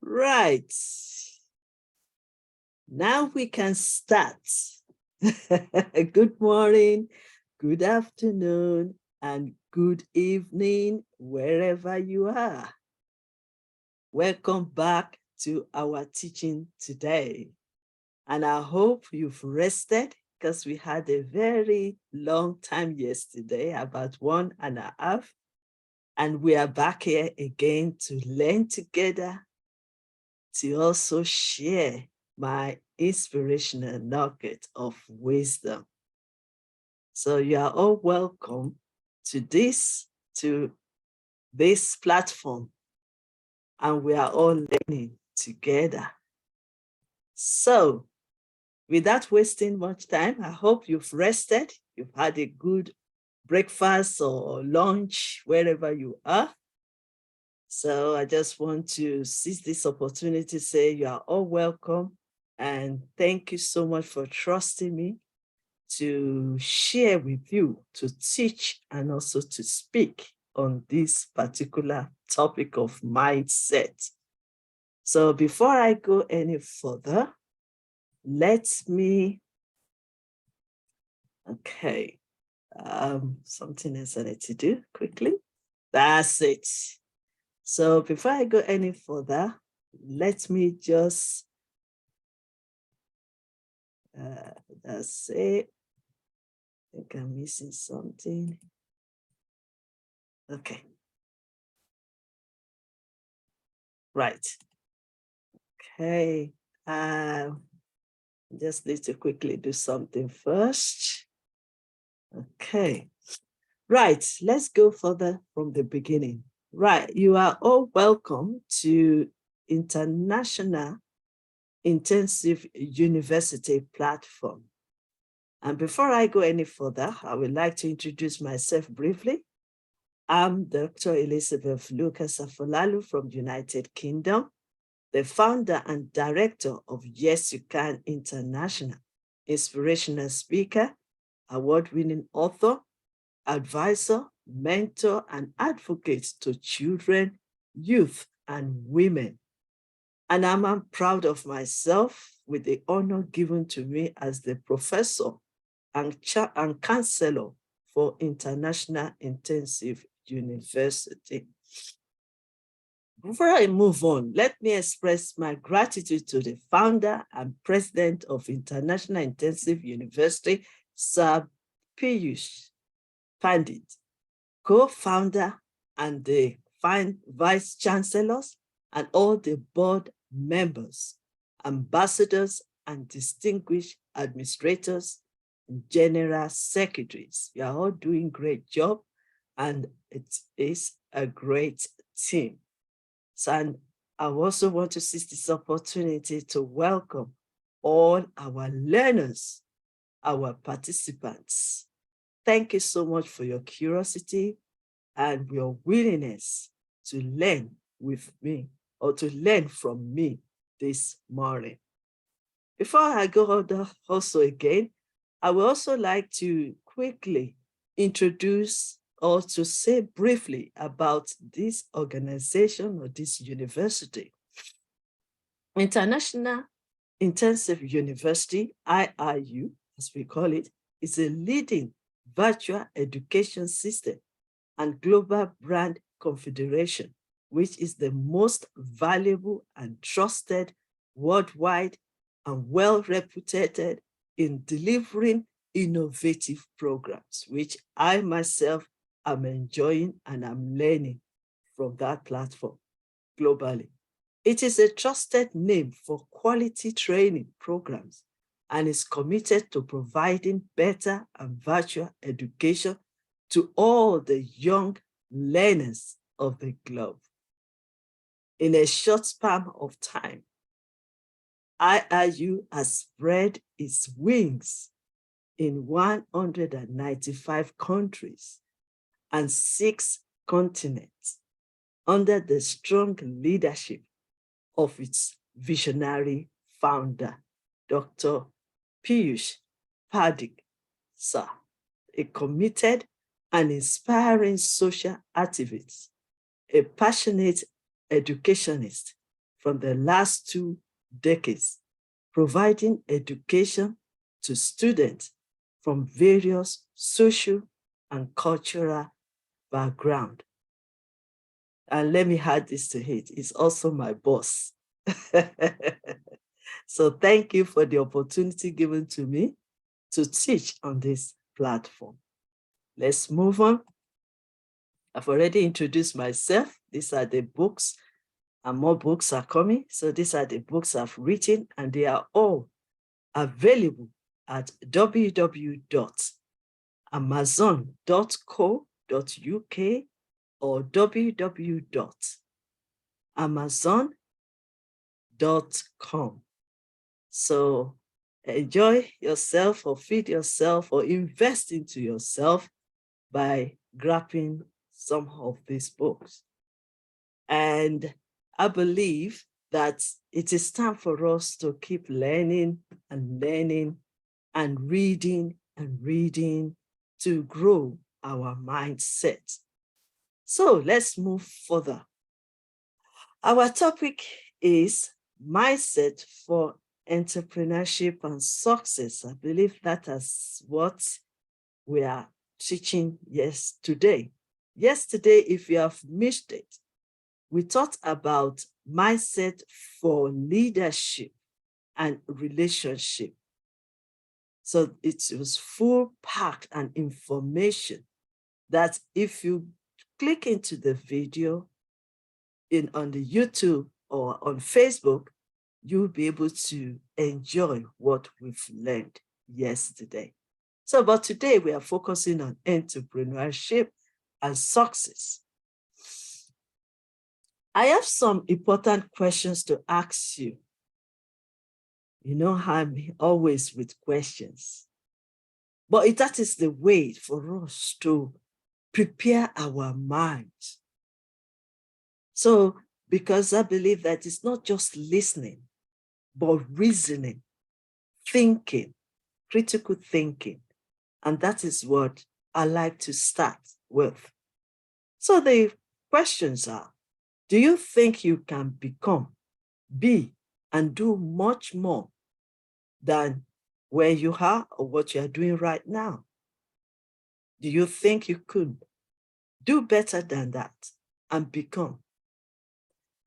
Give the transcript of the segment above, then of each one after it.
Right. Now we can start. Good morning, good afternoon, and good evening, wherever you are. Welcome back to our teaching today. And I hope you've rested because we had a very long time yesterday, about 1.5. And we are back here again to learn together, to also share my inspirational nugget of wisdom. So you are all welcome to this platform, and we are all learning together. So without wasting much time, I hope you've rested, you've had a good breakfast or lunch, wherever you are. So I just want to seize this opportunity to say you are all welcome, and thank you so much for trusting me to share with you, to teach, and also to speak on this particular topic of mindset. So before I go any further, something else I need to do quickly. That's it. So before I go any further, let me just, that's it. I think I'm missing something. Okay. Right. Okay. Just need to quickly do something first. Okay. Right. Let's go further from the beginning. Right. You are all welcome to International Intensive University platform. And before I go any further, I would like to introduce myself briefly. I'm Dr. Elizabeth Lucas Afolalu from the United Kingdom, the founder and director of Y.Y.C.I International, inspirational speaker, award-winning author, advisor, mentor, and advocate to children, youth, and women. And I'm proud of myself with the honor given to me as the professor and counselor for International Intensive University. Before I move on, let me express my gratitude to the founder and president of International Intensive University, Sir Piyush Pandit, co-founder and the vice chancellors, and all the board members, ambassadors, and distinguished administrators, and general secretaries. You are all doing a great job, and it is a great team. So, and I also want to seize this opportunity to welcome all our learners, our participants. Thank you so much for your curiosity and your willingness to learn with me or to learn from me this morning. Before I go on also again, I would also like to quickly introduce or to say briefly about this organization or this university. International Intensive University, IIU, as we call it, is a leading virtual education system and global brand confederation, which is the most valuable and trusted worldwide and well-reputed in delivering innovative programs, which I myself am enjoying and I'm learning from that platform globally. It is a trusted name for quality training programs and is committed to providing better and virtual education to all the young learners of the globe. In a short span of time, IIU has spread its wings in 195 countries and 6 continents under the strong leadership of its visionary founder, Dr. Piyush Pandit, sir, a committed and inspiring social activist, a passionate educationist, from the last 2 decades, providing education to students from various social and cultural backgrounds. And let me add this to it, he's also my boss. So thank you for the opportunity given to me to teach on this platform. Let's move on. I've already introduced myself. These are the books, and more books are coming. So these are the books I've written, and they are all available at www.amazon.co.uk or www.amazon.com. So enjoy yourself or feed yourself or invest into yourself by grabbing some of these books. And I believe that it is time for us to keep learning and learning and reading to grow our mindset. So let's move further. Our topic is mindset for entrepreneurship and success. I believe that is what we are teaching today. Yesterday, if you have missed it, we talked about mindset for leadership and relationship. So it was full packed and information that if you click into the video on the YouTube or on Facebook, you'll be able to enjoy what we've learned yesterday. So, but today we are focusing on entrepreneurship and success. I have some important questions to ask you. You know, I'm always with questions. But that is the way for us to prepare our minds. So, because I believe that it's not just listening, but reasoning, thinking, critical thinking. And that is what I like to start with. So the questions are, do you think you can become, be, and do much more than where you are or what you are doing right now? Do you think you could do better than that and become?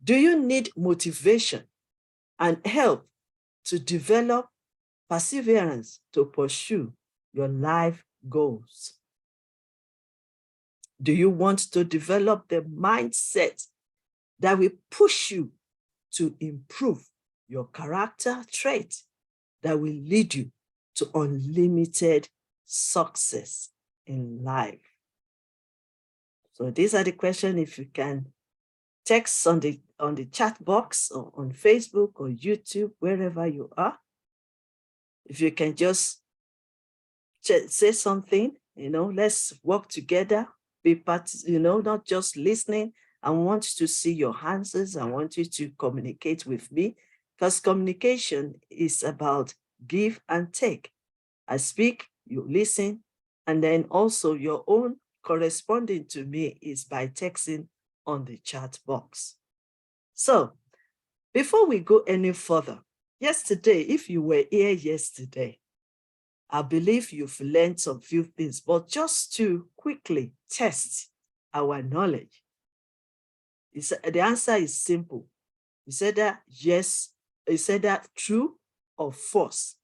Do you need motivation and help to develop perseverance to pursue your life goals? Do you want to develop the mindset that will push you to improve your character trait that will lead you to unlimited success in life? So these are the questions. If you can text on the chat box or on Facebook or YouTube, wherever you are, if you can just say something, let's work together, be part, not just listening. I want to see your answers. I want you to communicate with me, because communication is about give and take. I speak, you listen, and then also your own corresponding to me is by texting on the chat box. So before we go any further, yesterday, if you were here yesterday, I believe you've learned some few things, but just to quickly test our knowledge, the answer is simple. You said that yes, you said that true or false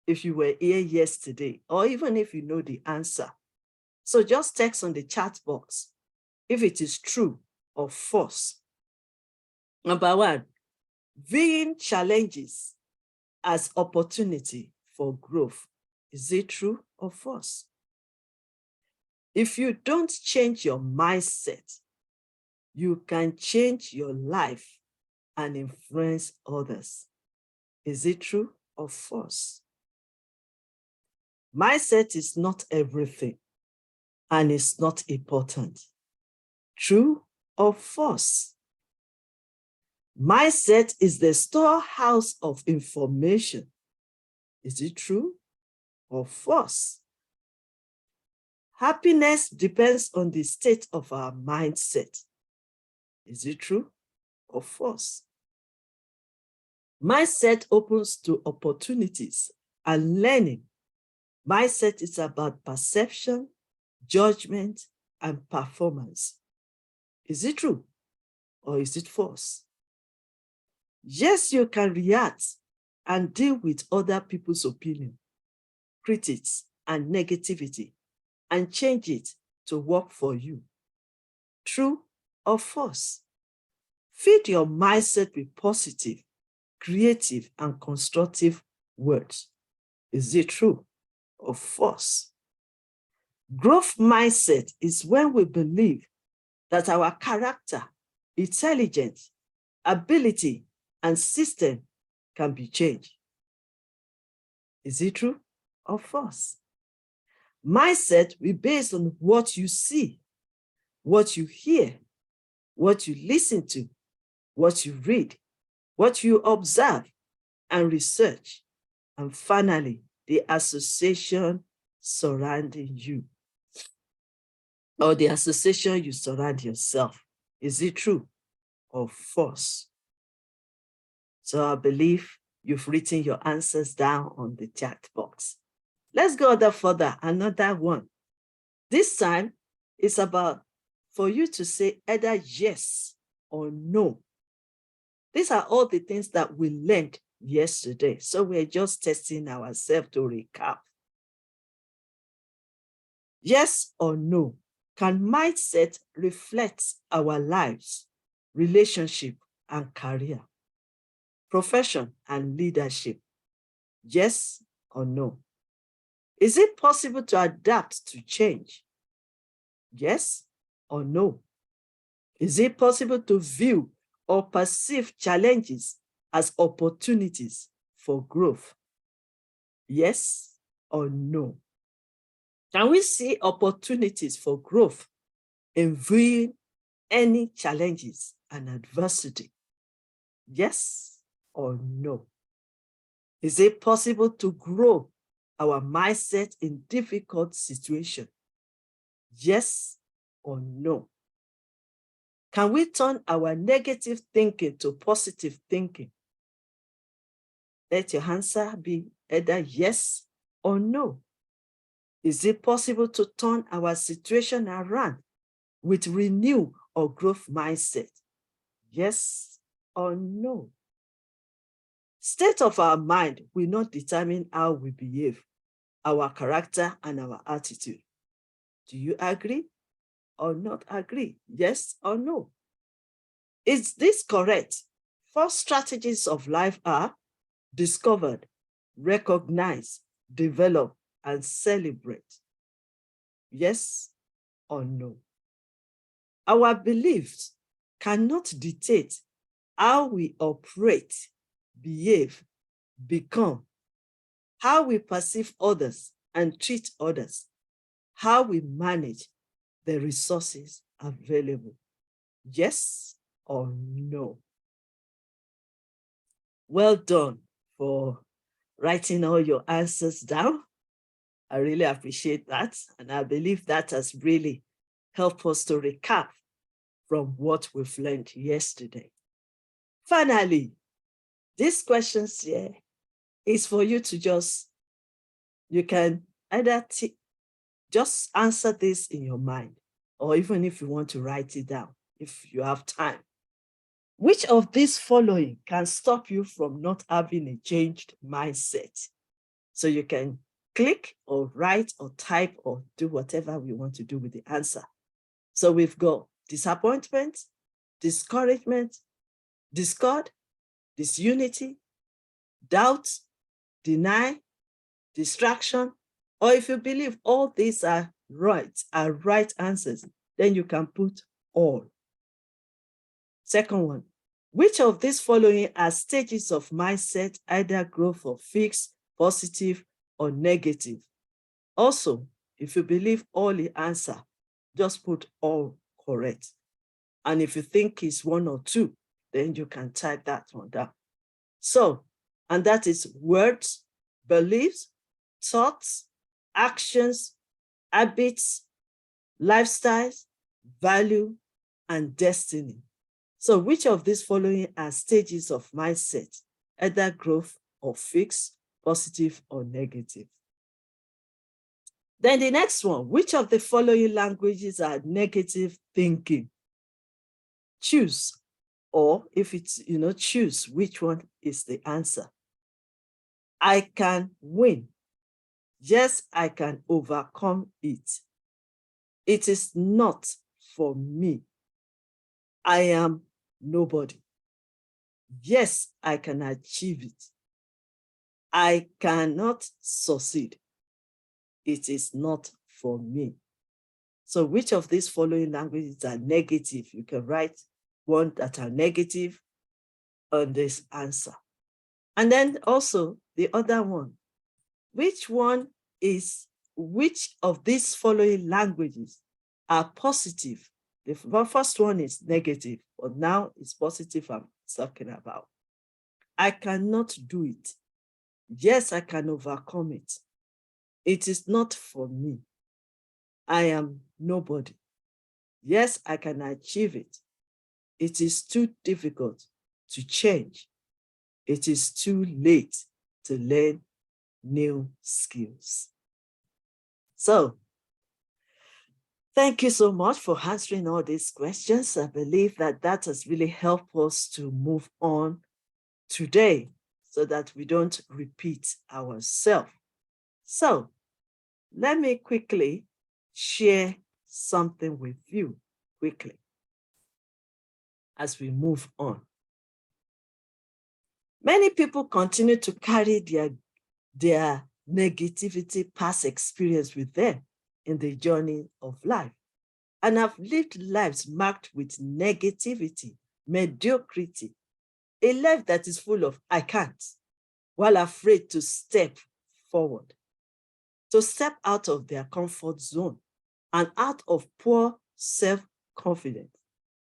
if you were here yesterday, or even if you know the answer. So just text on the chat box if it is true or false. Number one, viewing challenges as opportunity for growth. Is it true or false? If you don't change your mindset, you can change your life and influence others. Is it true or false? Mindset is not everything, and it's not important. True or false? Mindset is the storehouse of information. Is it true or false? Happiness depends on the state of our mindset. Is it true or false? Mindset opens to opportunities and learning. Mindset is about perception, judgment, and performance. Is it true or is it false? Yes, you can react and deal with other people's opinion, critics, and negativity, and change it to work for you. True or false? Feed your mindset with positive, creative, and constructive words. Is it true or false? Growth mindset is when we believe that our character, intelligence, ability, and system can be changed. Is it true or false? Mindset will be based on what you see, what you hear, what you listen to, what you read, what you observe and research, and finally, the association surrounding you, or the association you surround yourself. Is it true or false? So I believe you've written your answers down on the chat box. Let's go further, another one. This time, it's about for you to say either yes or no. These are all the things that we learned yesterday. So we're just testing ourselves to recap. Yes or no? Can mindset reflect our lives, relationship, and career, profession, and leadership? Yes or no? Is it possible to adapt to change? Yes or no? Is it possible to view or perceive challenges as opportunities for growth? Yes or no? Can we see opportunities for growth in viewing any challenges and adversity? Yes or no? Is it possible to grow our mindset in difficult situations? Yes or no? Can we turn our negative thinking to positive thinking? Let your answer be either yes or no. Is it possible to turn our situation around with renewed or growth mindset? Yes or no? State of our mind will not determine how we behave, our character, and our attitude. Do you agree or not agree? Yes or no? Is this correct? 4 strategies of life are discovered, recognize, develop, and celebrate. Yes or no? Our beliefs cannot dictate how we operate, behave, become, how we perceive others and treat others, how we manage the resources available. Yes or no? Well done for writing all your answers down. I really appreciate that. And I believe that has really helped us to recap from what we've learned yesterday. Finally, these questions here is for you to you can either just answer this in your mind, or even if you want to write it down, if you have time. Which of these following can stop you from not having a changed mindset? So you can click or write or type or do whatever we want to do with the answer. So we've got disappointment, discouragement, discord, disunity, doubt, deny, distraction, or if you believe all these are right answers, then you can put all. Second one, which of these following are stages of mindset, either growth or fixed, positive, or negative? Also, if you believe all the answer, just put all correct. And if you think it's 1 or 2, then you can type that one down. So, and that is words, beliefs, thoughts, actions, habits, lifestyles, value, and destiny. So which of these following are stages of mindset, either growth or fixed, positive or negative. Then the next one, which of the following languages are negative thinking? Choose, or if it's, choose which one is the answer. I can win. Yes, I can overcome it. It is not for me. I am nobody. Yes, I can achieve it. I cannot succeed. It is not for me. So which of these following languages are negative? You can write one that are negative on this answer. And then also the other one, which of these following languages are positive? The first one is negative, but now it's positive I'm talking about. I cannot do it. Yes, I can overcome it. It is not for me. I am nobody. Yes, I can achieve it. It is too difficult to change. It is too late to learn new skills. So, thank you so much for answering all these questions. I believe that has really helped us to move on today so that we don't repeat ourselves. So, let me quickly share something with you quickly as we move on. Many people continue to carry their negativity past experience with them in the journey of life and have lived lives marked with negativity, mediocrity, a life that is full of I can't, while afraid to step forward, to step out of their comfort zone and out of poor self-confidence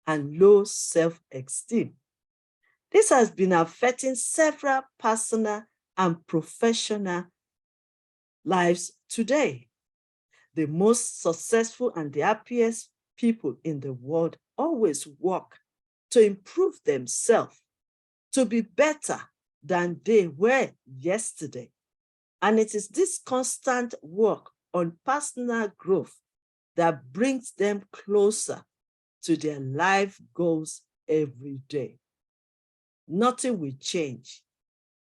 and low self-esteem. This has been affecting several personal and professional lives today. The most successful and the happiest people in the world always work to improve themselves, to be better than they were yesterday. And it is this constant work on personal growth that brings them closer to their life goals every day. Nothing will change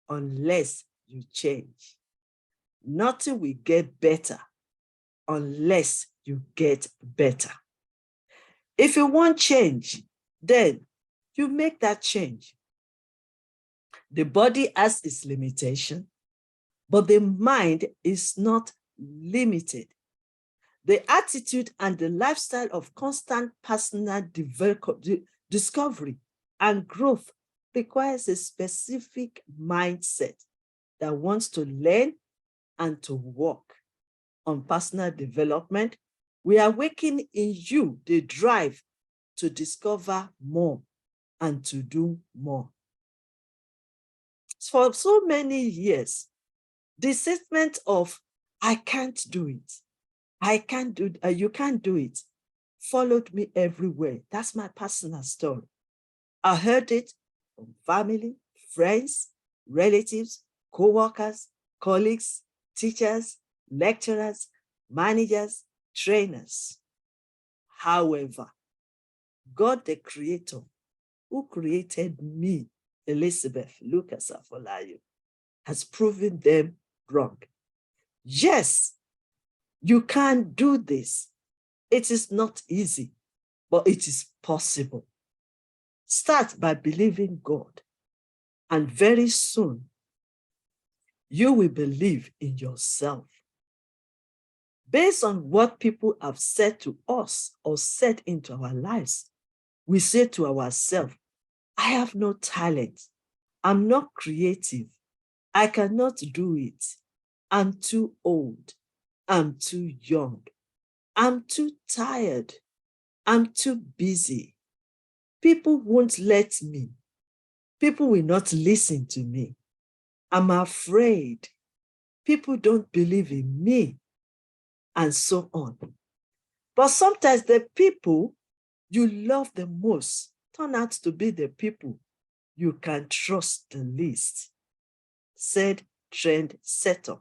unless you change. Nothing will get better unless you get better. If you want change, then you make that change. The body has its limitation, but the mind is not limited. The attitude and the lifestyle of constant personal discovery and growth requires a specific mindset that wants to learn and to work on personal development. We awaken in you the drive to discover more and to do more. For so many years, the statement of I can't do it, I can't do you can't do it followed me everywhere. That's my personal story. I heard it from family, friends, relatives, co-workers, colleagues, teachers, lecturers, managers, trainers. However, God the Creator, who created me, Elizabeth Lucas Afolayo, has proven them wrong. Yes, you can do this. It is not easy, but it is possible. Start by believing God, and very soon you will believe in yourself. Based on what people have said to us or said into our lives, we say to ourselves, I have no talent. I'm not creative. I cannot do it. I'm too old. I'm too young. I'm too tired. I'm too busy. People won't let me. People will not listen to me. I'm afraid. People don't believe in me, and so on. But sometimes the people you love the most turn out to be the people you can trust the least. said trend setter.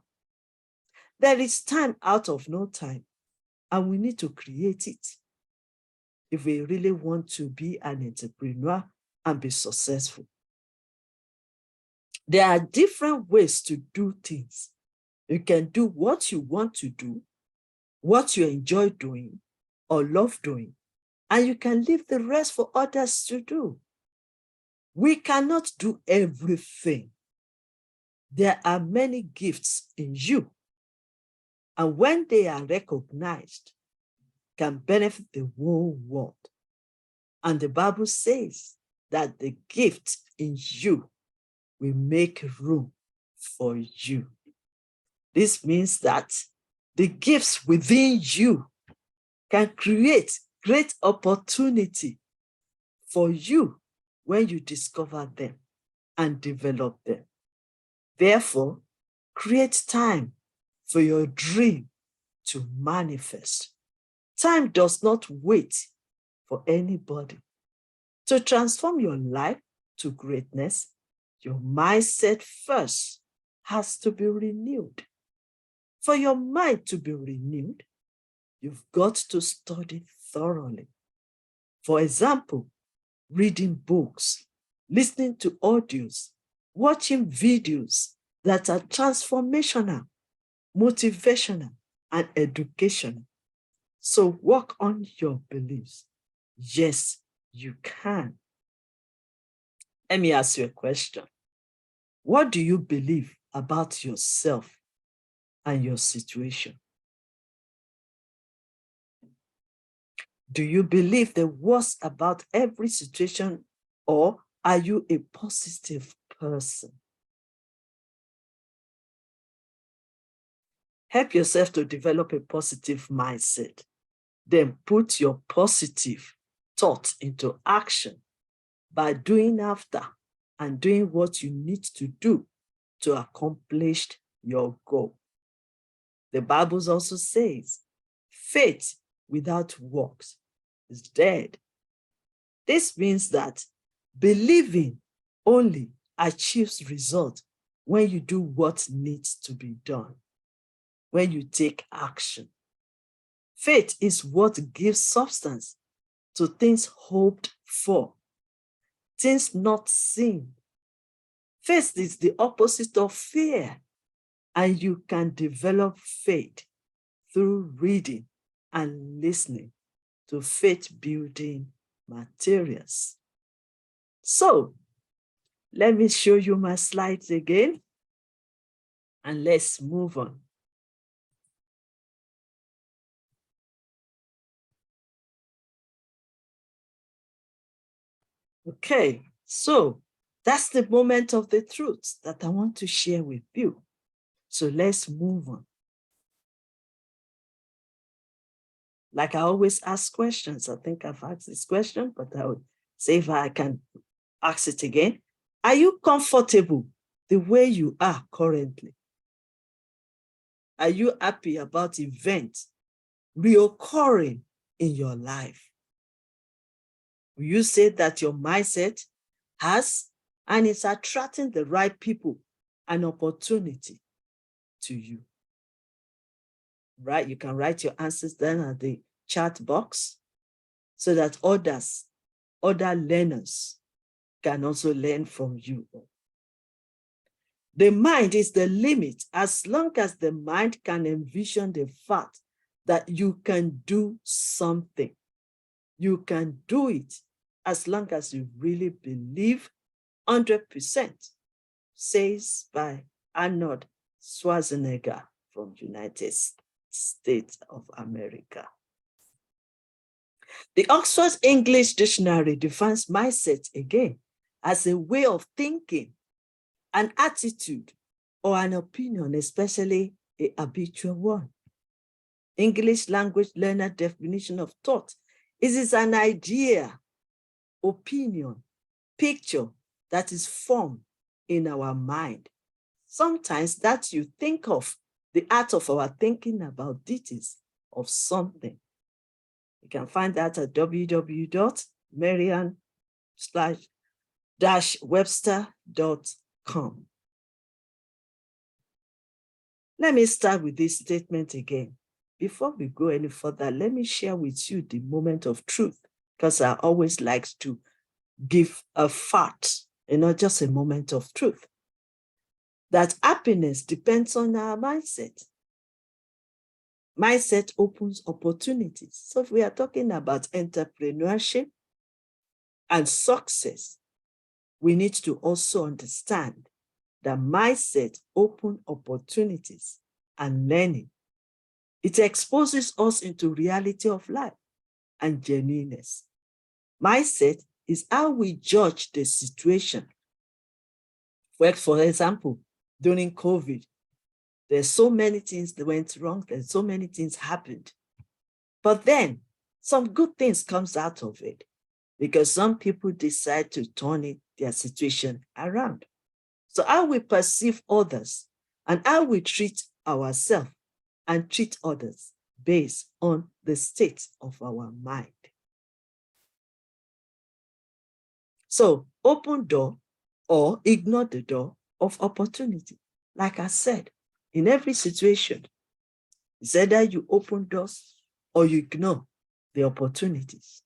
There is time out of no time, and we need to create it if we really want to be an entrepreneur and be successful. There are different ways to do things. You can do what you want to do, what you enjoy doing or love doing, and you can leave the rest for others to do. We cannot do everything. There are many gifts in you, and when they are recognized, can benefit the whole world. And the Bible says that the gift in you will make room for you. This means that the gifts within you can create great opportunity for you when you discover them and develop them. Therefore, create time for your dream to manifest. Time does not wait for anybody. To transform your life to greatness, your mindset first has to be renewed. For your mind to be renewed, you've got to study thoroughly. For example, reading books, listening to audios, watching videos that are transformational, motivational, and educational. So work on your beliefs. Yes, you can. Let me ask you a question. What do you believe about yourself and your situation? Do you believe the worst about every situation, or are you a positive person? Help yourself to develop a positive mindset. Then put your positive thoughts into action by doing after and doing what you need to do to accomplish your goal. The Bible also says, faith without works is dead. This means that believing only achieves results when you do what needs to be done, when you take action. Faith is what gives substance to things hoped for, things not seen. Faith is the opposite of fear, and you can develop faith through reading and listening to faith-building materials. So, let me show you my slides again, and let's move on. Okay, so that's the moment of the truth that I want to share with you. So let's move on. Like I always ask questions. I think I've asked this question, but I would say if I can ask it again. Are you comfortable the way you are currently? Are you happy about events reoccurring in your life? Will you say that your mindset has and is attracting the right people and opportunity to you? Right? You can write your answers then at the chat box so that other learners can also learn from you. The mind is the limit as long as the mind can envision the fact that you can do something. You can do it as long as you really believe 100%, says by Arnold Schwarzenegger from United States of America. The Oxford English Dictionary defines mindset again as a way of thinking, an attitude, or an opinion, especially a habitual one. English language learner definition of thought is an idea, opinion, picture that is formed in our mind. Sometimes that you think of the art of our thinking about details of something. You can find that at www.merriam-webster.com. Let me start with this statement again. Before we go any further, let me share with you the moment of truth, because I always like to give a fact, just a moment of truth. That happiness depends on our mindset. Mindset opens opportunities. So if we are talking about entrepreneurship and success, we need to also understand that mindset opens opportunities and learning. It exposes us into reality of life and genuineness. Mindset is how we judge the situation. For example, during COVID, there's so many things that went wrong, there's so many things happened. But then some good things comes out of it, because some people decide to turn their situation around. So how we perceive others and how we treat ourselves and treat others based on the state of our mind. So open door or ignore the door of opportunity. Like I said, in every situation, it's either you open doors or you ignore the opportunities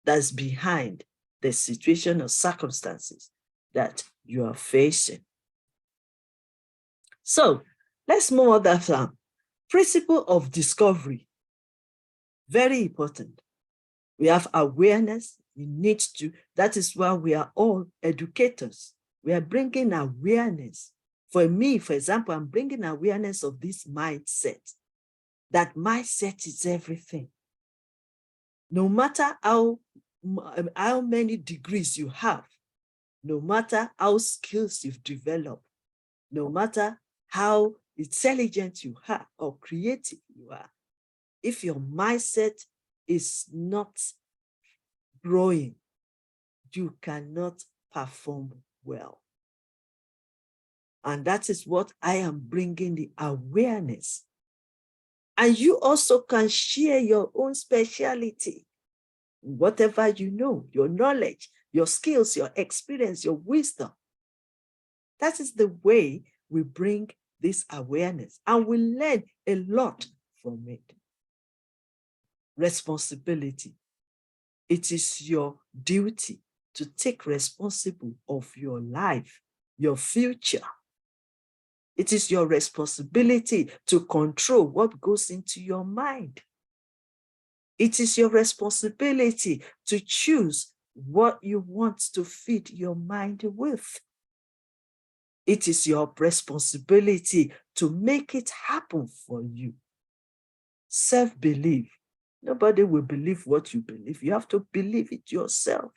that's behind the situation or circumstances that you are facing. So let's move on that principle of discovery. Very important. We have awareness. We need to, that is why we are all educators. We are bringing awareness. For me, for example, I'm bringing awareness of this mindset. That mindset is everything. No matter how many degrees you have, no matter how skills you've developed, no matter how intelligent you are or creative you are, if your mindset is not growing, you cannot perform well. And that is what I am bringing, the awareness. And you also can share your own specialty, whatever you know, your knowledge, your skills, your experience, your wisdom. That is the way we bring this awareness, and we learn a lot from it. Responsibility. It is your duty to take responsibility of your life, your future. It is your responsibility to control what goes into your mind. It is your responsibility to choose what you want to feed your mind with. It is your responsibility to make it happen for you. Self-belief. Nobody will believe what you believe. You have to believe it yourself.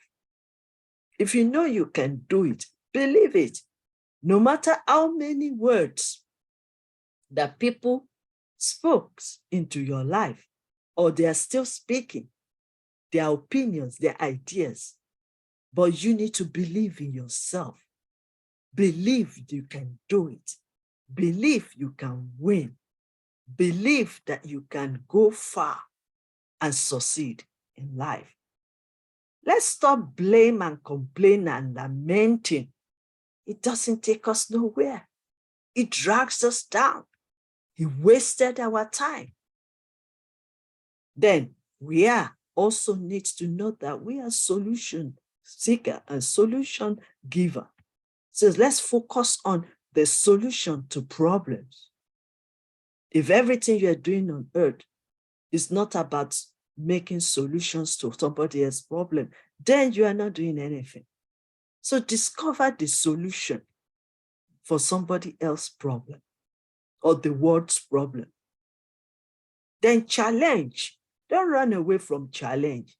If you know you can do it, believe it. No matter how many words that people spoke into your life, or they are still speaking, their opinions, their ideas, but you need to believe in yourself. Believe you can do it. Believe you can win. Believe that you can go far and succeed in life. Let's stop blame and complain and lamenting. It doesn't take us nowhere. It drags us down. It wasted our time. Then we also need to know that we are solution seeker and solution giver. So let's focus on the solution to problems. If everything you're doing on earth is not about making solutions to somebody else's problem, then you are not doing anything. So discover the solution for somebody else's problem or the world's problem. Then challenge. Don't run away from challenge.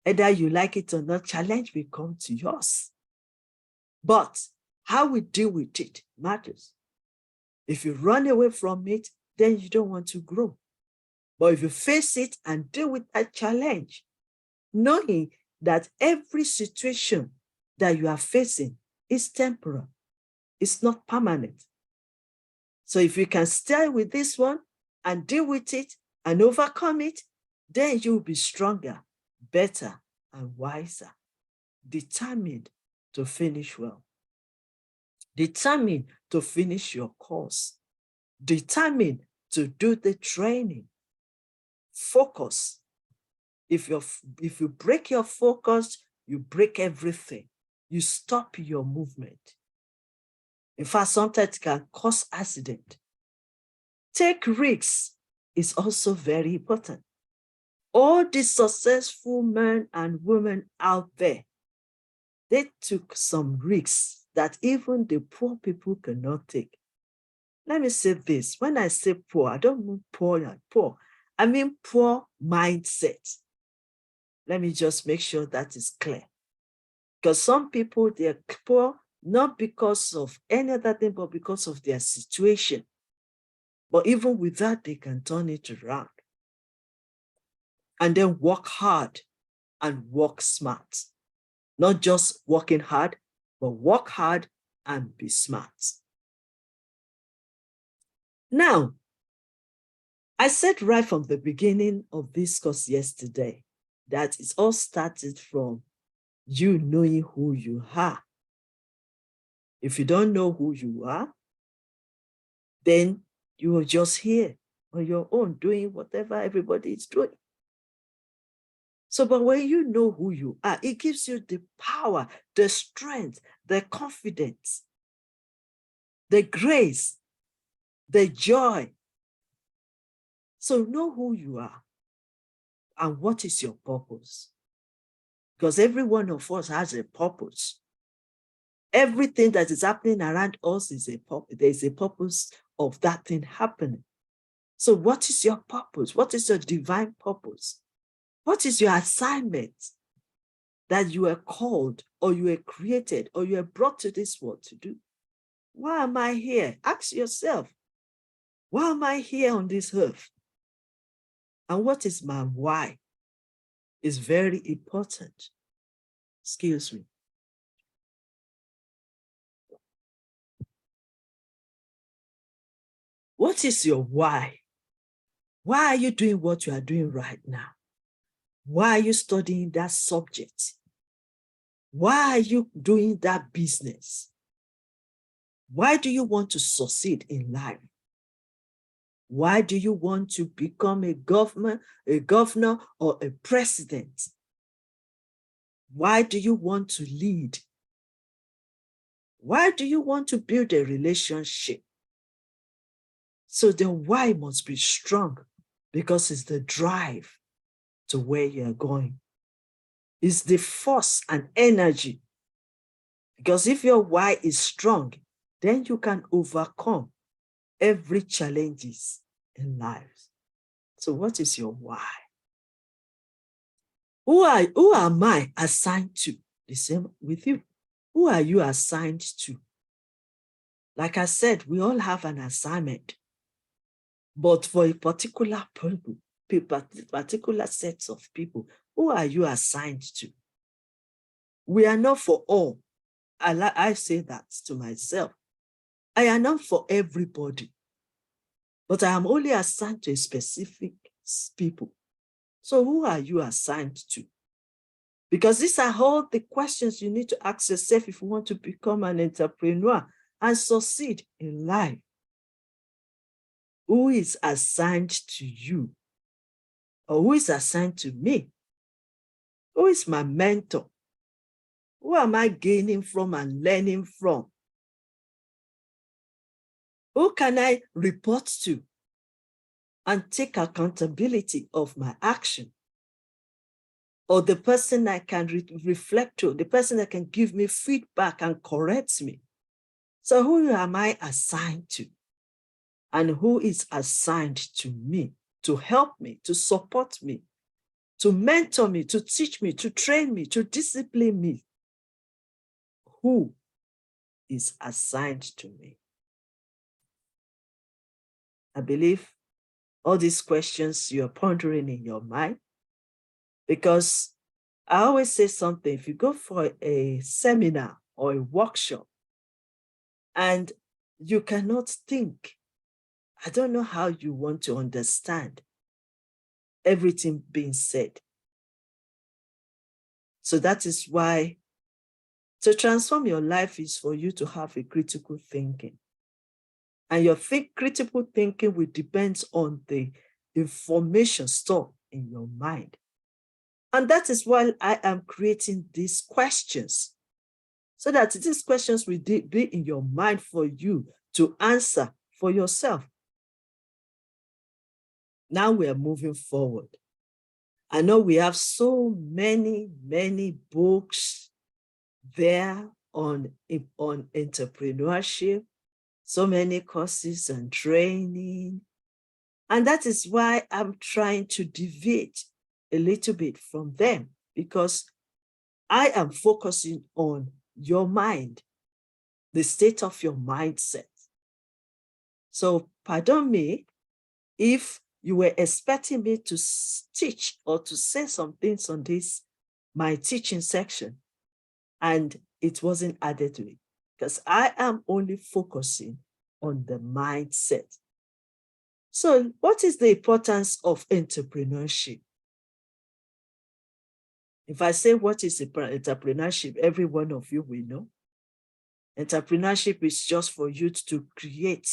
Either you like it or not, challenge will come to yours. But how we deal with it matters. If you run away from it, then you don't want to grow. But if you face it and deal with that challenge, knowing that every situation that you are facing is temporal, it's not permanent. So if you can stay with this one and deal with it and overcome it, then you'll be stronger, better, and wiser, determined to finish well, determined to finish your course. determined to do the training. Focus. If you break your focus, you break everything. You stop your movement. In fact, sometimes it can cause accident. Take risks is also very important. All the successful men and women out there, they took some risks that even the poor people cannot take. Let me say this. When I say poor, I don't mean poor and poor. I mean poor mindset. Let me just make sure that is clear. Because some people, they're poor not because of any other thing, but because of their situation. But even with that, they can turn it around. And then work hard and work smart. Not just working hard, but work hard and be smart. Now, I said right from the beginning of this course yesterday that it all started from you knowing who you are. If you don't know who you are, then you are just here on your own doing whatever everybody is doing. So, but when you know who you are, it gives you the power, the strength, the confidence, the grace, the joy. So know who you are and what is your purpose. Because every one of us has a purpose. Everything that is happening around us is a purpose. There's a purpose of that thing happening. So what is your purpose? What is your divine purpose? What is your assignment that you are called or you are created or you are brought to this world to do? Why am I here? Ask yourself, why am I here on this earth? And what is my why? Is very important. Excuse me. What is your why? Why are you doing what you are doing right now? Why are you studying that subject? Why are you doing that business? Why do you want to succeed in life? Why do you want to become a governor, or a president? Why do you want to lead? Why do you want to build a relationship? So the why must be strong because it's the drive to where you're going. It's the force and energy. Because if your why is strong, then you can overcome every challenges in life. So what is your why? Who am I assigned to? The same with you. Who are you assigned to? Like I said, we all have an assignment, but for a particular people, particular sets of people, who are you assigned to? We are not for all. I say that to myself. I am not for everybody, but I am only assigned to a specific people. So who are you assigned to? Because these are all the questions you need to ask yourself if you want to become an entrepreneur and succeed in life. Who is assigned to you? Or who is assigned to me? Who is my mentor? Who am I gaining from and learning from? Who can I report to and take accountability of my action? Or the person I can reflect to, the person that can give me feedback and correct me. So who am I assigned to? And who is assigned to me to help me, to support me, to mentor me, to teach me, to train me, to discipline me? Who is assigned to me? I believe all these questions you're pondering in your mind, because I always say something, if you go for a seminar or a workshop and you cannot think, I don't know how you want to understand everything being said. So that is why to transform your life is for you to have a critical thinking. And your critical thinking will depend on the information stored in your mind. And that is why I am creating these questions, so that these questions will be in your mind for you to answer for yourself. Now we are moving forward. I know we have so many books there on entrepreneurship, so many courses and training. And that is why I'm trying to deviate a little bit from them, because I am focusing on your mind, the state of your mindset. So pardon me if you were expecting me to teach or to say some things on this, my teaching section, and it wasn't added to it, because I am only focusing on the mindset. So what is the importance of entrepreneurship? If I say what is entrepreneurship, every one of you will know. Entrepreneurship is just for you to create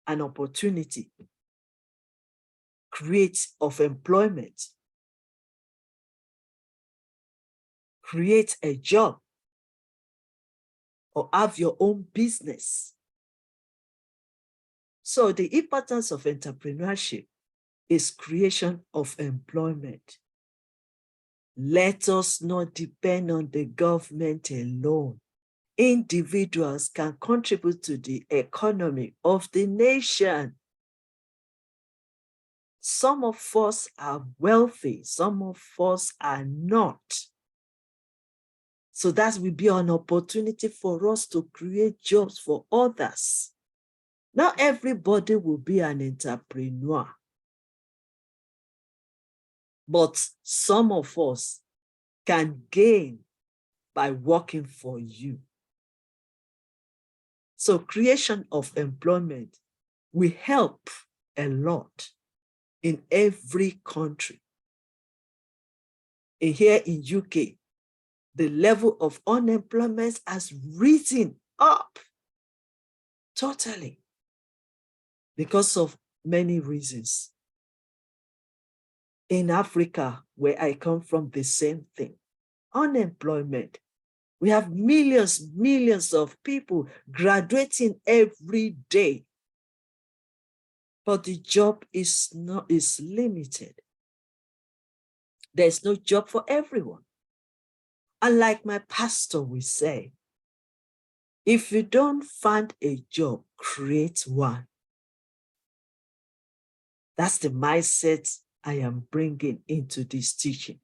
an opportunity, create of employment, create a job, or have your own business. So the importance of entrepreneurship is creation of employment. Let us not depend on the government alone. Individuals can contribute to the economy of the nation. Some of us are wealthy, some of us are not. So that will be an opportunity for us to create jobs for others. Not everybody will be an entrepreneur, but some of us can gain by working for you. So creation of employment will help a lot in every country. And here in UK, the level of unemployment has risen up totally because of many reasons. In Africa, where I come from, the same thing. Unemployment. We have millions of people graduating every day, but the job is limited. There's no job for everyone. And like my pastor will say, if you don't find a job, create one. That's the mindset I am bringing into this teaching.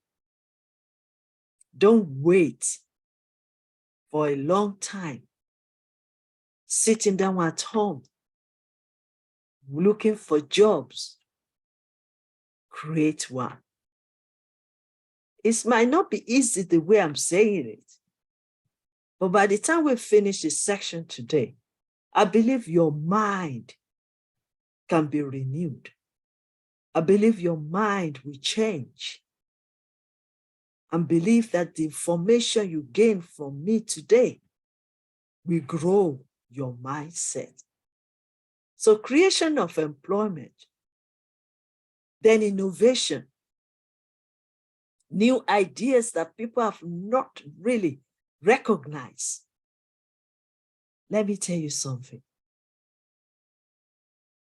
Don't wait for a long time, sitting down at home, looking for jobs. Create one. It might not be easy the way I'm saying it, but by the time we finish this section today, I believe your mind can be renewed. I believe your mind will change. And believe that the information you gain from me today will grow your mindset. So creation of employment, then innovation, new ideas that people have not really recognized. Let me tell you something.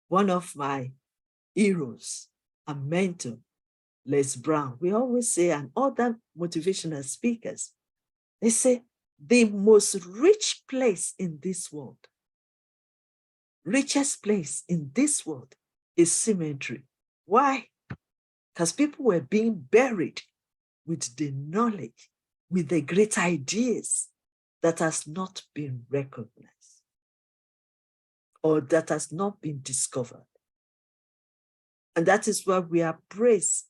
One of my heroes and mentor, Les Brown, we always say, and other motivational speakers, they say the most rich place in this world, richest place in this world is cemetery. Why? Because people were being buried with the knowledge, with the great ideas that has not been recognized or that has not been discovered. And that is why we appraise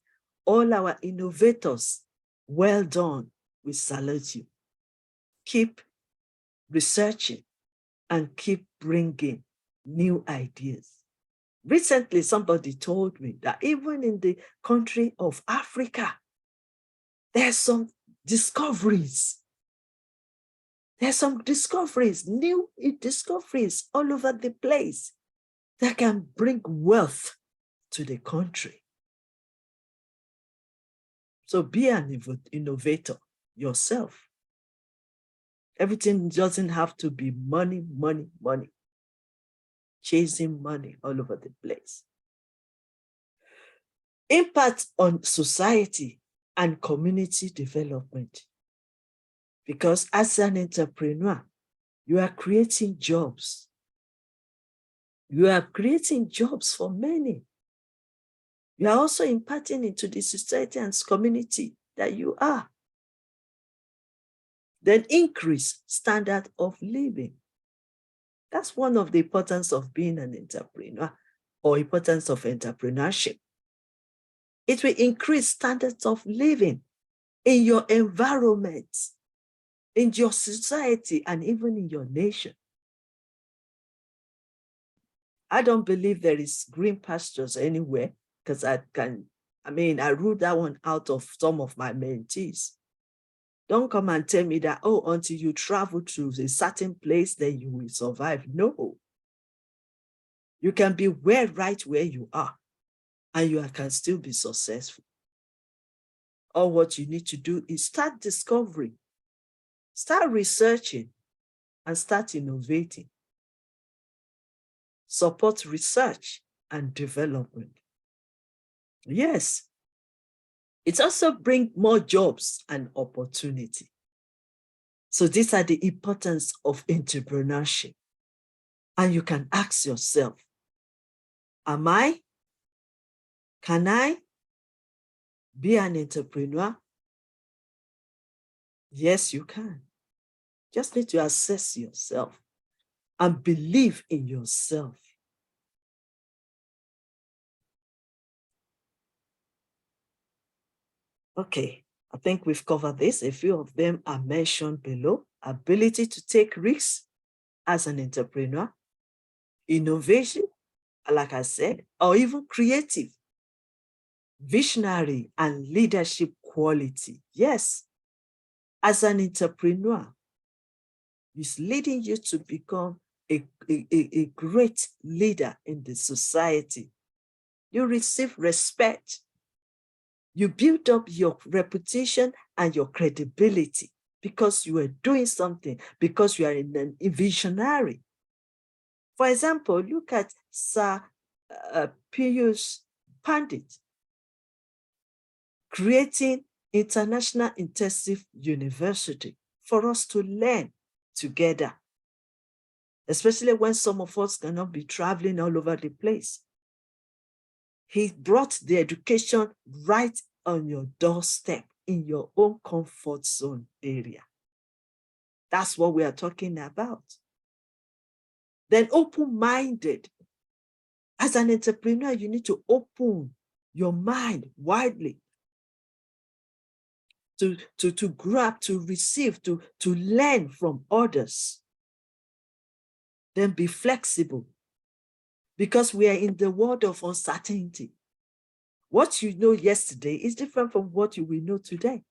all our innovators. Well done. We salute you. Keep researching and keep bringing new ideas. Recently, somebody told me that even in the country of Africa, there's some discoveries. There's some discoveries, new discoveries all over the place. that can bring wealth to the country. So be an innovator yourself. Everything doesn't have to be money, money, money. Chasing money all over the place. Impact on society and community development. Because as an entrepreneur, you are creating jobs. You are creating jobs for many. You are also imparting into the society and community that you are. Then increase standard of living. That's one of the importance of being an entrepreneur or importance of entrepreneurship. It will increase standards of living in your environment, in your society, and even in your nation. I don't believe there is green pastures anywhere because I ruled that one out of some of my mentees. Don't come and tell me that, oh, until you travel to a certain place, then you will survive. No. You can be right where you are, and you can still be successful. All what you need to do is start discovering, start researching, and start innovating. Support research and development. Yes. It also brings more jobs and opportunity. So these are the importance of entrepreneurship. And you can ask yourself, can I be an entrepreneur? Yes, you can. Just need to assess yourself and believe in yourself. Okay, I think we've covered this. A few of them are mentioned below. Ability to take risks as an entrepreneur, innovation, like I said, or even creative, visionary, and leadership quality. Yes, as an entrepreneur, it's leading you to become a great leader in the society. You receive respect. You build up your reputation and your credibility because you are doing something, because you are a visionary. For example, look at Sir Piyush Pandit creating International Intensive University for us to learn together, especially when some of us cannot be traveling all over the place. He brought the education right on your doorstep in your own comfort zone area. That's what we are talking about. Then open-minded. As an entrepreneur, you need to open your mind widely to grab, to receive, to learn from others. Then be flexible, because we are in the world of uncertainty. What you know yesterday is different from what you will know today.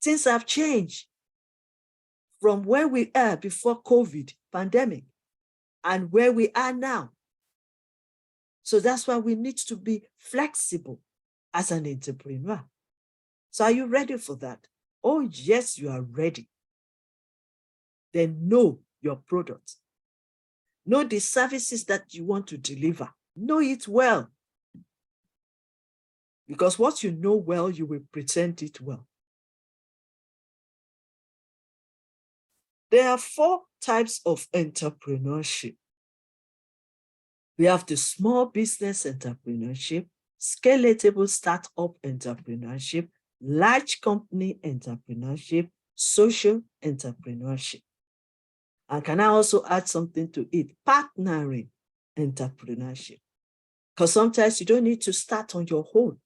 Things have changed from where we are before COVID pandemic and where we are now. So that's why we need to be flexible as an entrepreneur. So are you ready for that? Oh, yes, you are ready. Then know your product. Know the services that you want to deliver. Know it well. Because what you know well, you will present it well. There are 4 types of entrepreneurship. We have the small business entrepreneurship, scalable startup entrepreneurship, large company entrepreneurship, social entrepreneurship. And can I also add something to it? Partnering entrepreneurship. Because sometimes you don't need to start on your own.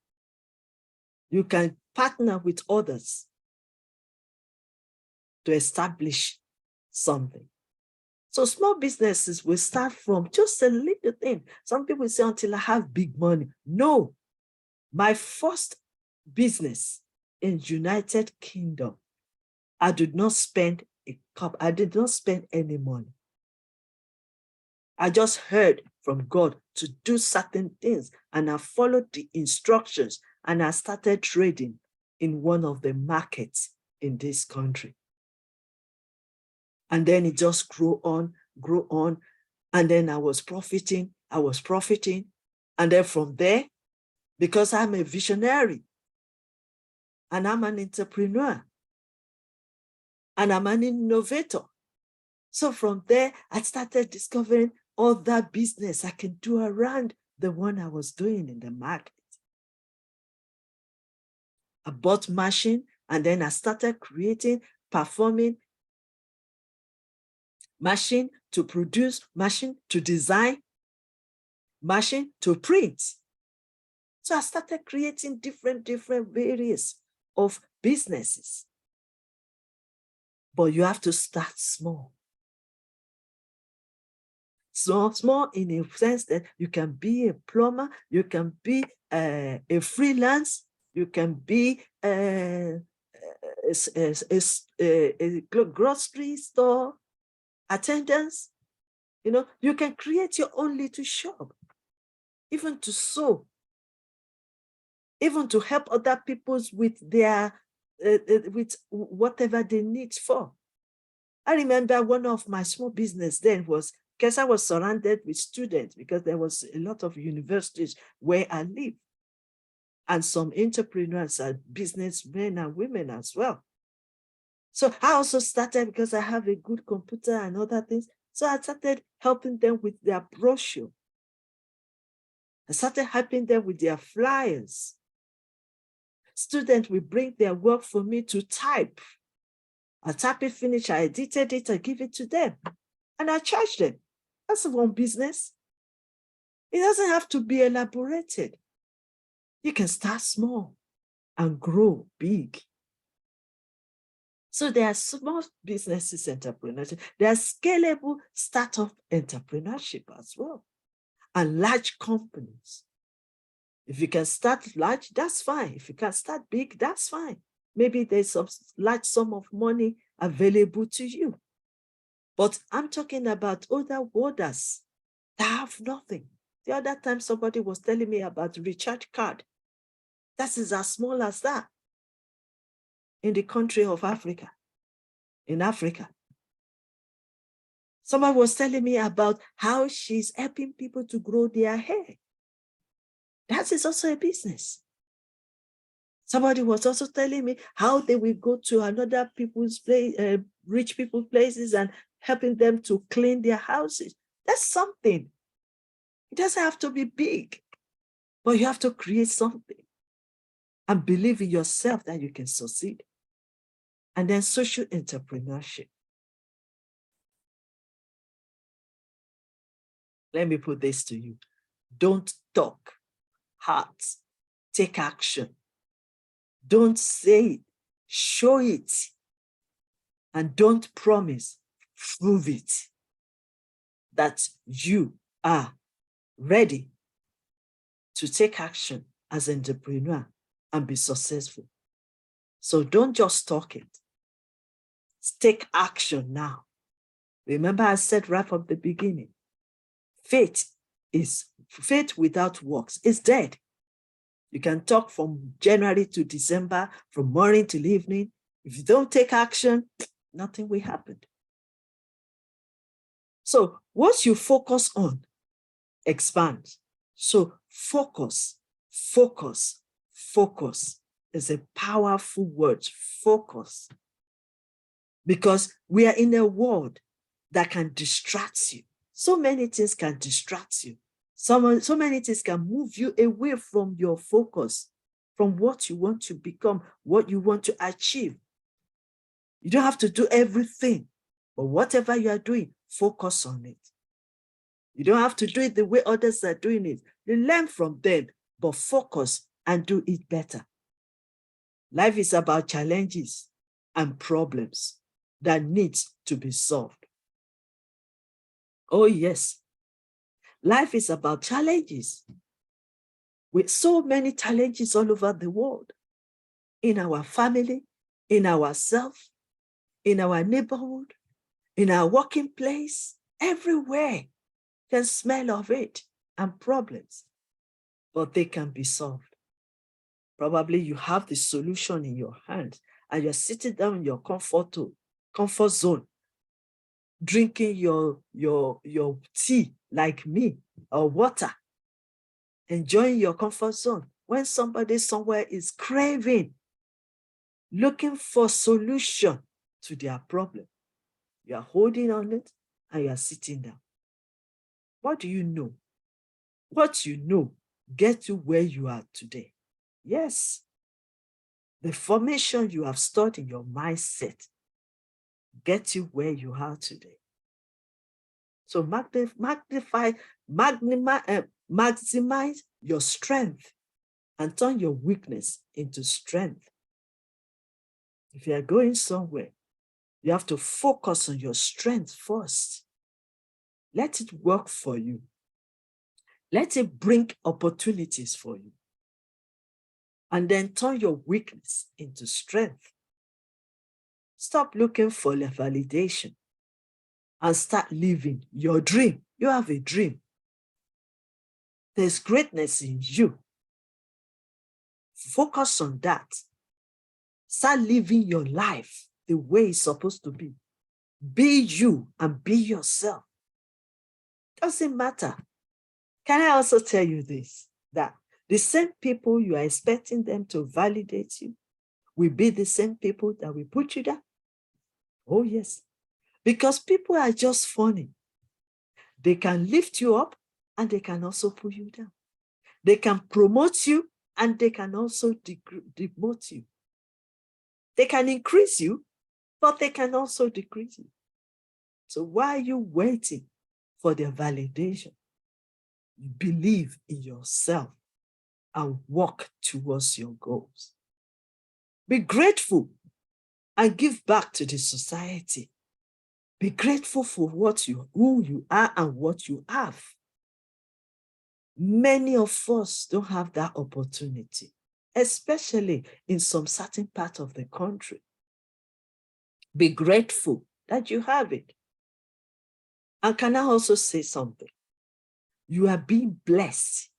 You can partner with others to establish something. So small businesses will start from just a little thing. Some people say, until I have big money. No, my first business in United Kingdom, I did not spend any money. I just heard from God to do certain things. And I followed the instructions and I started trading in one of the markets in this country. And then it just grew on. And then I was profiting. And then from there, because I'm a visionary and I'm an entrepreneur and I'm an innovator. So from there, I started discovering other business I can do around the one I was doing in the market. I bought machine and then I started creating, performing, machine to produce, machine to design, machine to print. So I started creating different various of businesses. But you have to start small. Small in a sense that you can be a plumber, you can be a freelance, you can be a grocery store attendance. You know, you can create your own little shop, even to sew, even to help other people with their with whatever they need for. I remember one of my small business then was, because I was surrounded with students, because there was a lot of universities where I live, and some entrepreneurs and businessmen and women as well. So I also started, because I have a good computer and other things, so I started helping them with their brochure. I started helping them with their flyers. Students will bring their work for me to type. I type it, finish, I edited it, I give it to them, and I charge them. That's one business. It doesn't have to be elaborated. You can start small and grow big. So there are small businesses entrepreneurship. There are scalable startup entrepreneurship as well, and large companies. If you can start large, that's fine. If you can start big, that's fine. Maybe there's some large sum of money available to you. But I'm talking about other warders that have nothing. The other time somebody was telling me about recharge card. That is as small as that in the country of Africa, in Africa. Someone was telling me about how she's helping people to grow their hair. That is also a business. Somebody was also telling me how they will go to another people's place, rich people's places, and helping them to clean their houses. That's something. It doesn't have to be big, but you have to create something and believe in yourself that you can succeed. And then social entrepreneurship. Let me put this to you. Don't talk, heart, take action. Don't say it, show it. And don't promise, prove it that you are ready to take action as an entrepreneur and be successful. So don't just talk it. Take action now. Remember, I said right from the beginning, faith without works is dead. You can talk from January to December, from morning till evening. If you don't take action, nothing will happen. So what you focus on expands. So focus is a powerful word, focus. Because we are in a world that can distract you. So many things can distract you. So many things can move you away from your focus, from what you want to become, what you want to achieve. You don't have to do everything, but whatever you are doing, focus on it. You don't have to do it the way others are doing it. You learn from them, but focus and do it better. Life is about challenges and problems that needs to be solved. Oh, yes. Life is about challenges. With so many challenges all over the world, in our family, in ourselves, in our neighborhood, in our working place, everywhere. can smell of it and problems, but they can be solved. Probably you have the solution in your hand and you're sitting down in your comfort zone, drinking your tea like me or water, enjoying your comfort zone. When somebody somewhere is craving, looking for solution to their problem, you are holding on it and you are sitting down. What do you know? What you know gets you where you are today. Yes, the formation you have stored in your mindset gets you where you are today. So maximize your strength and turn your weakness into strength. If you are going somewhere, you have to focus on your strength first. Let it work for you. Let it bring opportunities for you. And then turn your weakness into strength. Stop looking for the validation and start living your dream. You have a dream. There's greatness in you. Focus on that. Start living your life the way it's supposed to be. Be you and be yourself. Doesn't matter. Can I also tell you this? That the same people you are expecting them to validate you will be the same people that will put you down. Oh, yes. Because people are just funny. They can lift you up and they can also pull you down. They can promote you and they can also demote you. They can increase you, but they can also decrease you. So why are you waiting for their validation? You believe in yourself and work towards your goals. Be grateful and give back to the society. Be grateful for who you are and what you have. Many of us don't have that opportunity, especially in some certain part of the country. Be grateful that you have it. And can I also say something? You are being blessed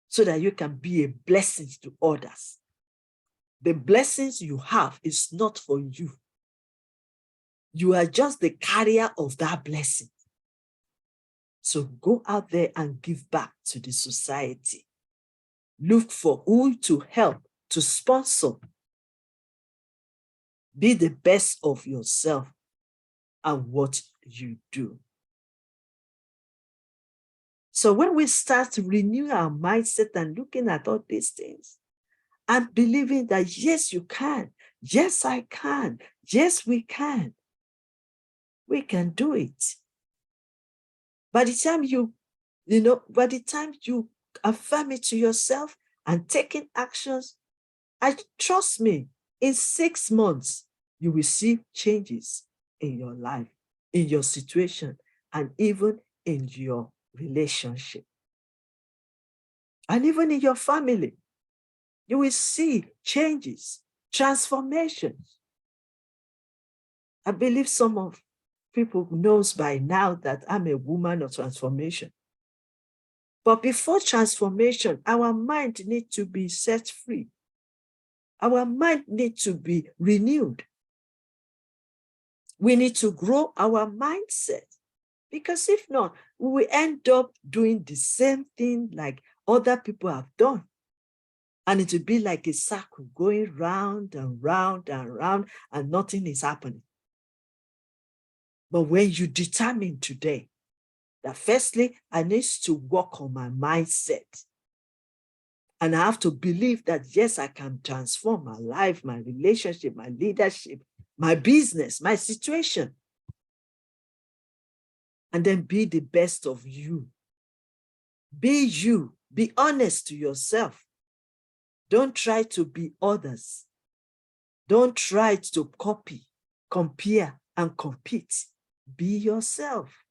so that you can be a blessing to others. The blessings you have is not for you. You are just the carrier of that blessing. So go out there and give back to the society. Look for who to help, to sponsor. Be the best of yourself and what you do. So when we start to renew our mindset and looking at all these things and believing that, yes, you can, yes, I can, yes, we can do it. By the time you affirm it to yourself and taking actions, trust me, in 6 months, you will see changes in your life, in your situation, and even in your relationship. And even in your family, you will see changes, transformations. I believe some of people knows by now that I'm a woman of transformation. But before transformation, our mind needs to be set free. Our mind needs to be renewed. We need to grow our mindset, because if not, we will end up doing the same thing like other people have done. And it will be like a circle going round and round and round, and nothing is happening. But when you determine today that firstly, I need to work on my mindset, and I have to believe that, yes, I can transform my life, my relationship, my leadership, my business, my situation. And then be the best of you. Be you. Be honest to yourself. Don't try to be others. Don't try to copy, compare, and compete. Be yourself.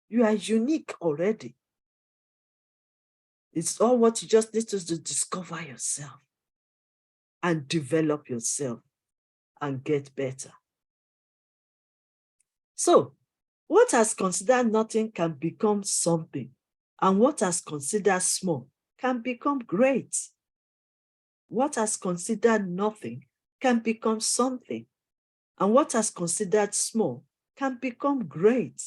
You are unique already. It's all what you just need to discover yourself and develop yourself and get better. So What has considered nothing can become something, and what has considered small can become great. What has considered nothing can become something, and what has considered small can become great.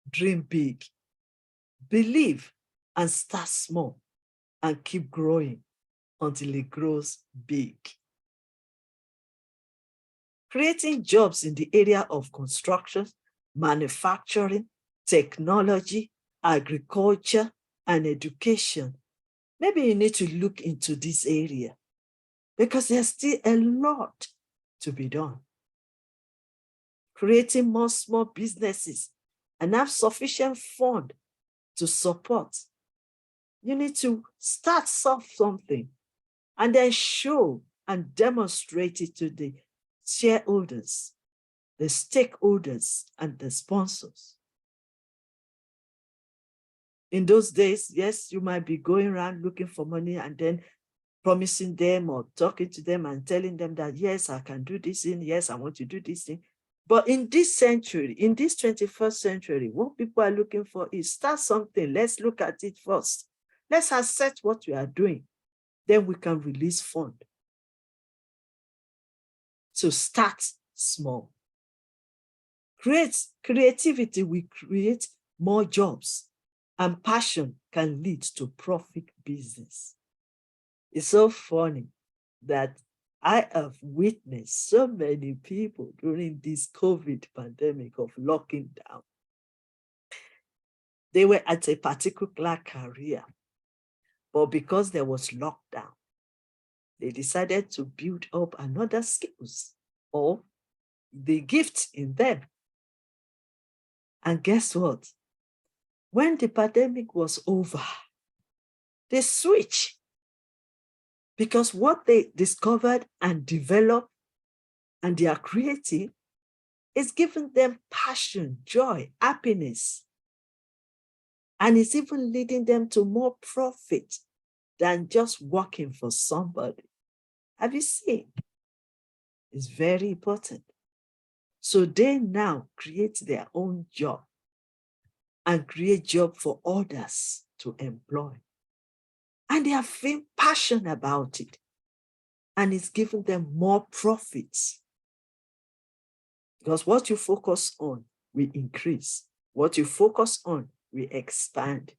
Dream big, believe, and start small, and keep growing until it grows big. Creating jobs in the area of construction, manufacturing, technology, agriculture, and education. Maybe you need to look into this area because there's still a lot to be done. Creating more small businesses and have sufficient fund to support. You need to start something and then show and demonstrate it to the shareholders, the stakeholders, and the sponsors. In those days, yes, you might be going around looking for money and then promising them or talking to them and telling them that, yes, I can do this thing. Yes, I want to do this thing. But in this century, in this 21st century, what people are looking for is start something. Let's look at it first. Let's assess what we are doing. Then we can release fund. So start small. Creativity will create more jobs, and passion can lead to profit business. It's so funny that I have witnessed so many people during this COVID pandemic of locking down. They were at a particular career, but because there was lockdown, they decided to build up another skills or the gift in them. And guess what? When the pandemic was over, they switched because what they discovered and developed and they are creating is giving them passion, joy, happiness. And it's even leading them to more profit than just working for somebody. Have you seen? It's very important. So they now create their own job and create job for others to employ. And they are feeling passionate about it. And it's giving them more profits. Because what you focus on will increase. What you focus on will expand.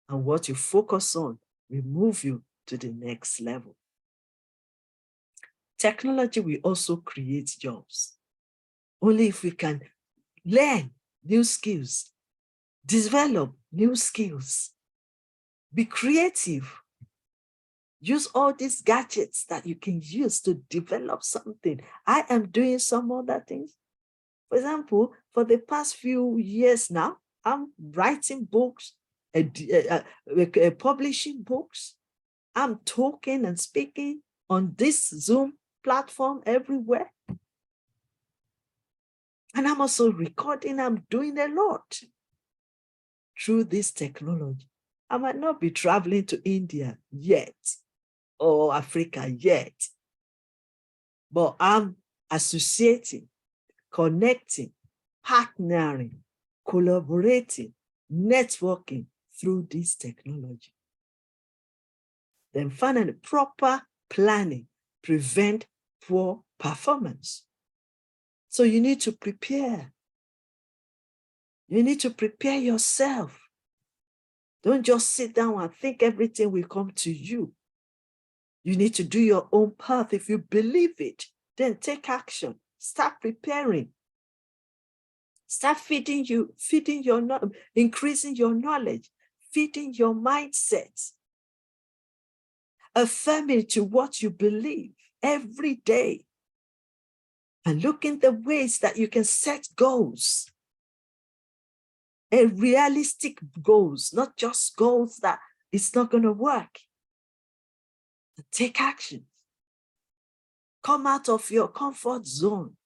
And what you focus on will move you to the next level. Technology will also create jobs. Only if we can learn new skills, develop new skills, be creative, use all these gadgets that you can use to develop something. I am doing some other things. For example, for the past few years now, I'm writing books, publishing books. I'm talking and speaking on this Zoom platform everywhere. And I'm also recording, I'm doing a lot through this technology. I might not be traveling to India yet or Africa yet, but I'm associating, connecting, partnering, collaborating, networking through this technology. Then finally, proper planning prevent poor performance. So you need to prepare. You need to prepare yourself. Don't just sit down and think everything will come to you. You need to do your own path. If you believe it, then take action. Start preparing. Start feeding your, increasing your knowledge, feeding your mindset. Affirming to what you believe every day. And look in the ways that you can set goals. A realistic goals, not just goals that it's not going to work. Take action. Come out of your comfort zone.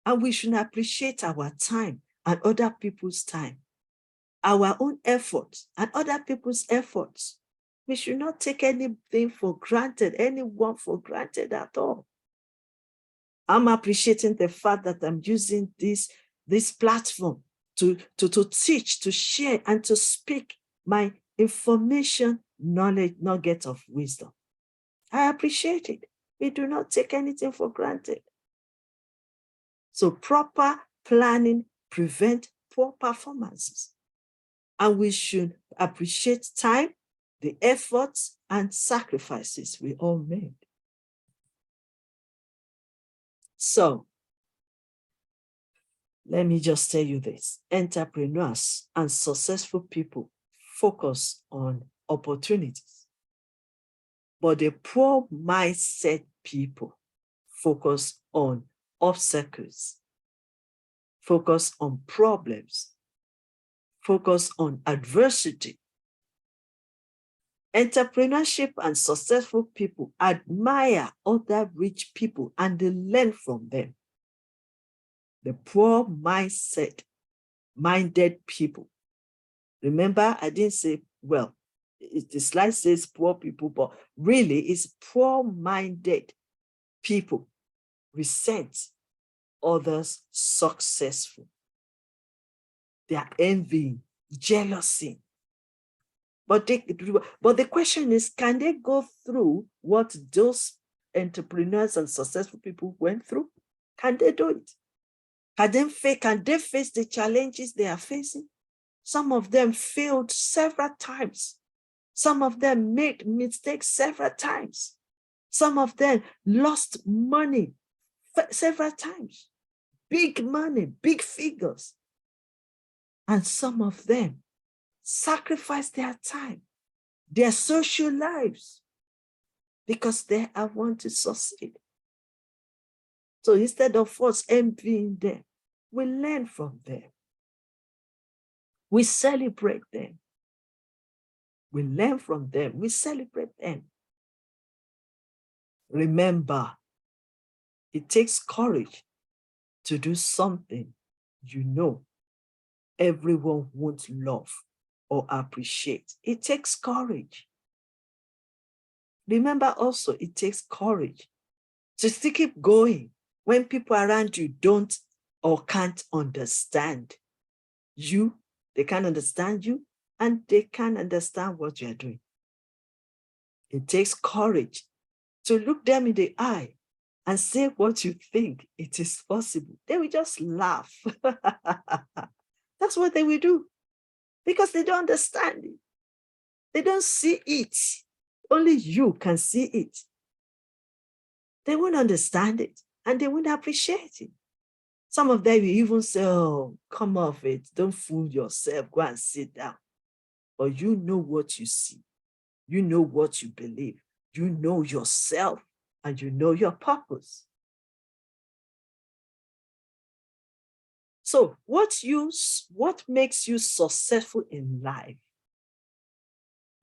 And we should appreciate our time and other people's time. Our own efforts and other people's efforts. We should not take anything for granted, anyone for granted at all. I'm appreciating the fact that I'm using this platform to teach, to share, and to speak my information, knowledge, nugget of wisdom. I appreciate it. We do not take anything for granted. So proper planning prevents poor performances. And we should appreciate time, the efforts, and sacrifices we all made. So let me just tell you this. Entrepreneurs and successful people focus on opportunities, but the poor mindset people focus on obstacles, focus on problems, focus on adversity. Entrepreneurship and successful people admire other rich people and they learn from them. The poor minded people. Remember, I didn't say, well, the slide says poor people, but really it's poor-minded people resent others successful. They are envying, jealousy. But the question is, can they go through what those entrepreneurs and successful people went through? Can they do it? Can they face the challenges they are facing? Some of them failed several times. Some of them made mistakes several times. Some of them lost money several times. Big money, big figures. And some of them sacrificed their time, their social lives, because they want to succeed. So instead of us envying them, we learn from them. We celebrate them. We learn from them. We celebrate them. Remember, it takes courage to do something you know everyone won't love or appreciate. It takes courage. Remember also, it takes courage to still keep going when people around you don't or can't understand you. They can't understand you and they can't understand what you're doing. It takes courage to look them in the eye and say what you think it is possible. They will just laugh. That's what they will do because they don't understand it. They don't see it. Only you can see it. They won't understand it and they won't appreciate it. Some of them will even say, oh, come off it. Don't fool yourself. Go and sit down. But you know what you see. You know what you believe. You know yourself and you know your purpose. So what makes you successful in life?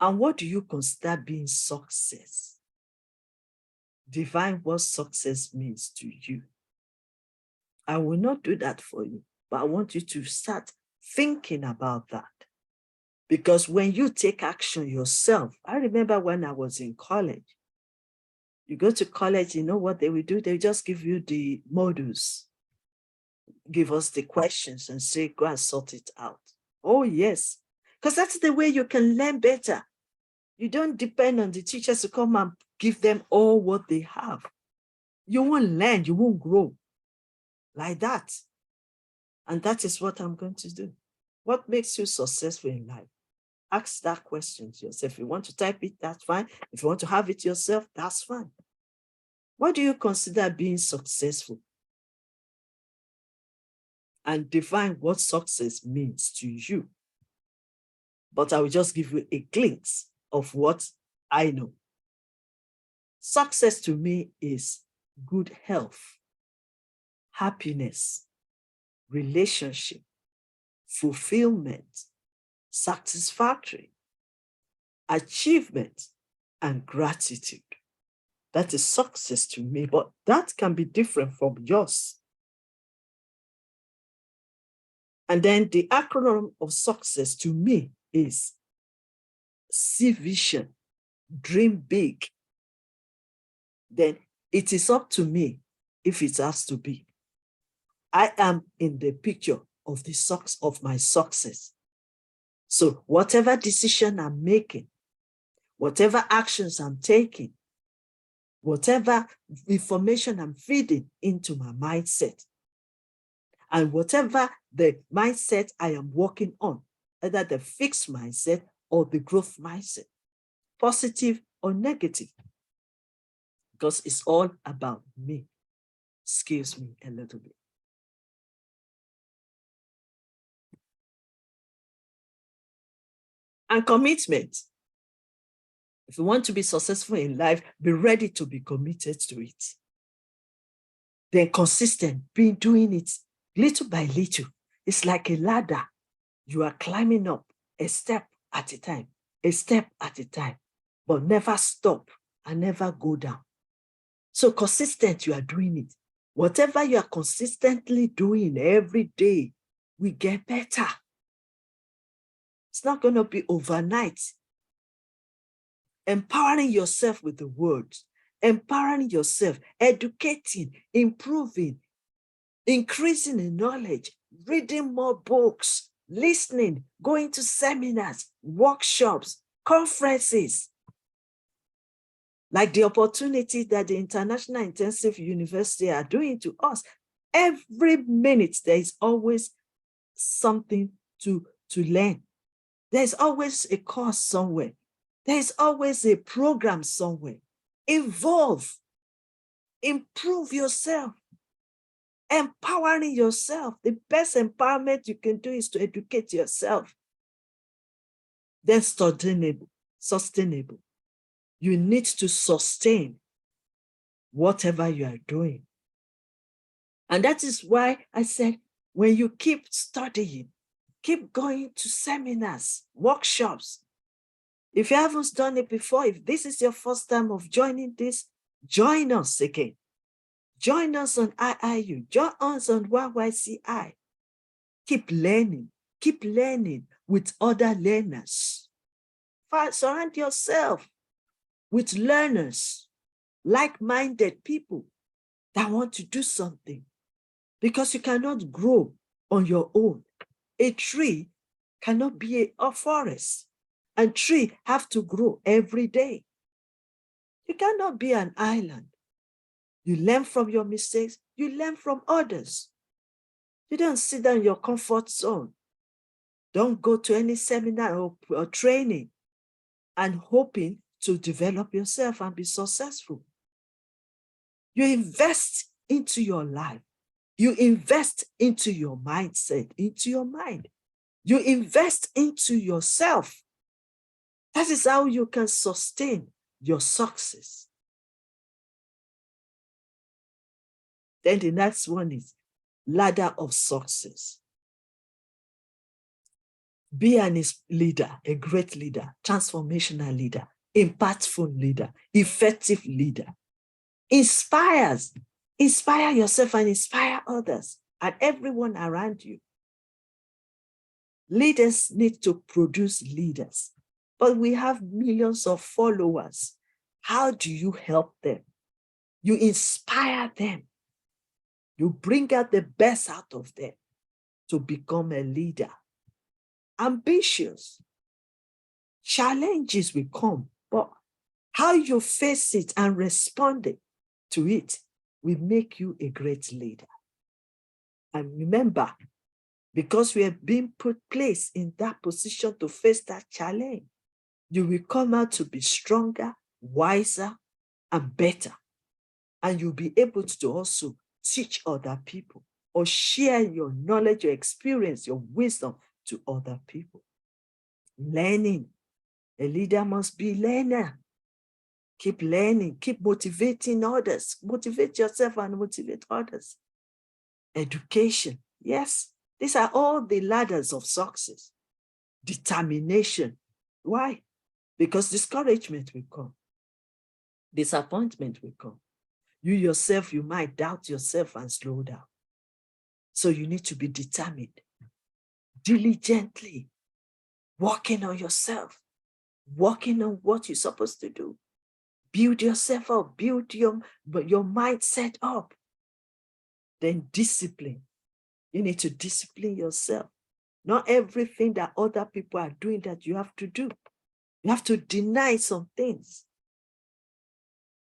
And what do you consider being success? Define what success means to you. I will not do that for you, but I want you to start thinking about that. Because when you take action yourself, I remember when I was in college, you go to college, you know what they will do? They just give you the modules, give us the questions and say, go and sort it out. Oh, yes, because that's the way you can learn better. You don't depend on the teachers to come and give them all what they have. You won't learn, you won't grow like that. And that is what I'm going to do. What makes you successful in life? Ask that question to yourself. If you want to type it, that's fine. If you want to have it yourself, that's fine. What do you consider being successful? And define what success means to you. But I will just give you a glimpse of what I know. Success to me is good health, happiness, relationship, fulfillment, satisfactory, achievement, and gratitude. That is success to me, but that can be different from yours. And then the acronym of success to me is see vision, dream big. Then it is up to me if it has to be. I am in the picture of my success. So whatever decision I'm making, whatever actions I'm taking, whatever information I'm feeding into my mindset, and whatever the mindset I am working on, either the fixed mindset or the growth mindset, positive or negative, because it's all about me. Excuse me a little bit. And commitment. If you want to be successful in life, be ready to be committed to it. Then consistent, be doing it little by little. It's like a ladder. You are climbing up a step at a time, but never stop and never go down. So consistent, you are doing it. Whatever you are consistently doing every day, we get better. It's not going to be overnight. Empowering yourself with the words, empowering yourself, educating, improving, increasing in knowledge, reading more books, listening, going to seminars, workshops, conferences, like the opportunity that the International Intensive University are doing to us. Every minute, there is always something to learn. There's always a course somewhere. There's always a program somewhere. Involve, improve yourself, empowering yourself. The best empowerment you can do is to educate yourself. Then sustainable. You need to sustain whatever you are doing. And that is why I said, when you keep studying, keep going to seminars, workshops. If you haven't done it before, if this is your first time of joining this, join us again. Join us on IIU, join us on Y.Y.C.I. Keep learning with other learners. Surround yourself with learners, like-minded people that want to do something, because you cannot grow on your own. A tree cannot be a forest, and trees have to grow every day. You cannot be an island. You learn from your mistakes, you learn from others. You don't sit down in your comfort zone. Don't go to any seminar or training and hoping to develop yourself and be successful. You invest into your life. You invest into your mindset, into your mind. You invest into yourself. That is how you can sustain your success. Then the next one is ladder of success. Be a leader, a great leader, transformational leader, impactful leader, effective leader. Inspire yourself and inspire others and everyone around you. Leaders need to produce leaders, but we have millions of followers. How do you help them? You inspire them. You bring out the best out of them to become a leader. Ambitious. Challenges will come, but how you face it and respond to it will make you a great leader. And remember, because we have been placed in that position to face that challenge, you will come out to be stronger, wiser, and better. And you'll be able to also teach other people or share your knowledge, your experience, your wisdom to other people. Learning. A leader must be a learner. Keep learning, keep motivating others. Motivate yourself and motivate others. Education. Yes, these are all the ladders of success. Determination. Why? Because discouragement will come. Disappointment will come. You yourself, you might doubt yourself and slow down. So you need to be determined, diligently working on yourself, working on what you're supposed to do. Build yourself up, build your mindset up. Then discipline. You need to discipline yourself. Not everything that other people are doing that you have to do. You have to deny some things.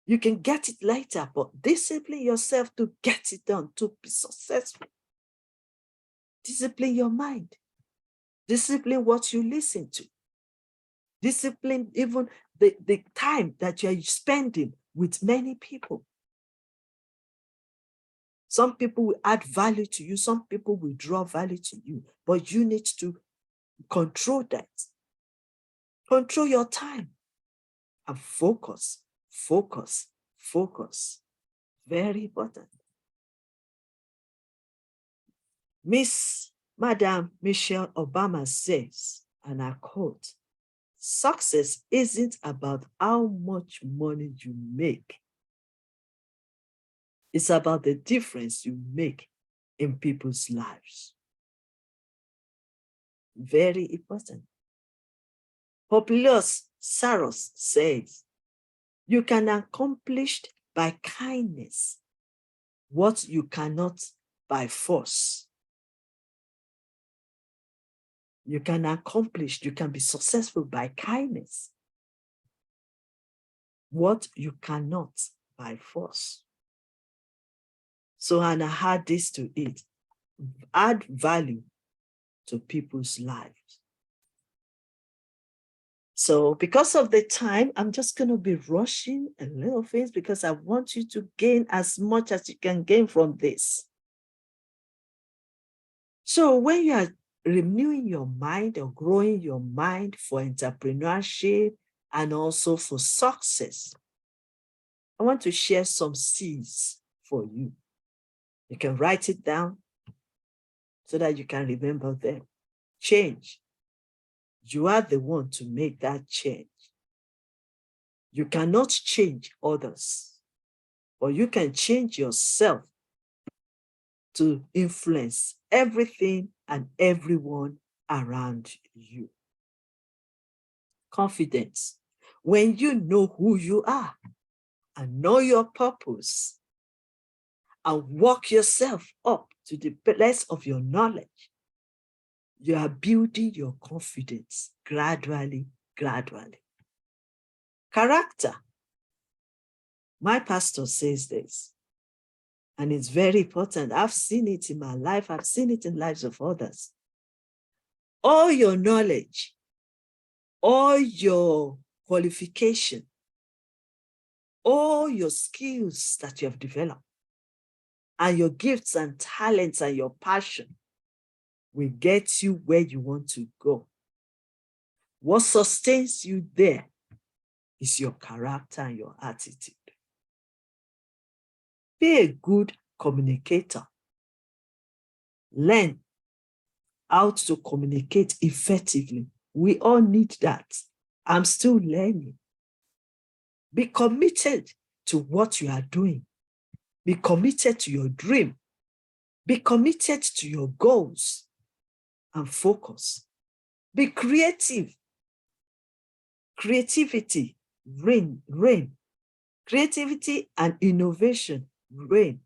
You can get it later, but discipline yourself to get it done, to be successful. Discipline your mind. Discipline what you listen to. Discipline even the time that you're spending with many people. Some people will add value to you. Some people will draw value to you, but you need to control that. Control your time and focus, focus, focus. Very important. Madam Michelle Obama says, and I quote, "Success isn't about how much money you make. It's about the difference you make in people's lives." Very important. Populus Saros says, "You can accomplish by kindness what you cannot by force." You can accomplish, you can be successful by kindness what you cannot by force. So, and I add this to it, add value to people's lives. So because of the time, I'm just going to be rushing a little things because I want you to gain as much as you can gain from this. So when you are renewing your mind or growing your mind for entrepreneurship and also for success, I want to share some seeds for you. You can write it down so that you can remember them. Change. You are the one to make that change. You cannot change others, but you can change yourself to influence everything and everyone around you. Confidence. When you know who you are and know your purpose and walk yourself up to the place of your knowledge, you are building your confidence gradually, gradually. Character. My pastor says this, and it's very important. I've seen it in my life. I've seen it in lives of others. All your knowledge, all your qualification, all your skills that you have developed, and your gifts and talents and your passion will get you where you want to go. What sustains you there is your character and your attitude. Be a good communicator. Learn how to communicate effectively. We all need that. I'm still learning. Be committed to what you are doing. Be committed to your dream. Be committed to your goals and focus. Be creative. Creativity, reign. Creativity and innovation reign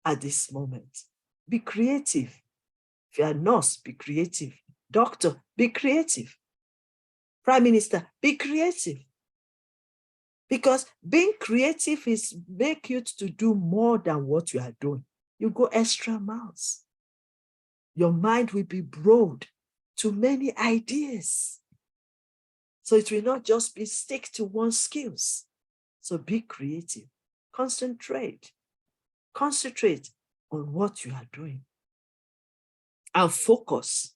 at this moment. Be creative. If you're a nurse, be creative. Doctor, be creative. Prime Minister, be creative. Because being creative is make you to do more than what you are doing. You go extra miles. Your mind will be broad to many ideas. So it will not just be stick to one skills. So be creative. Concentrate. Concentrate on what you are doing. And focus.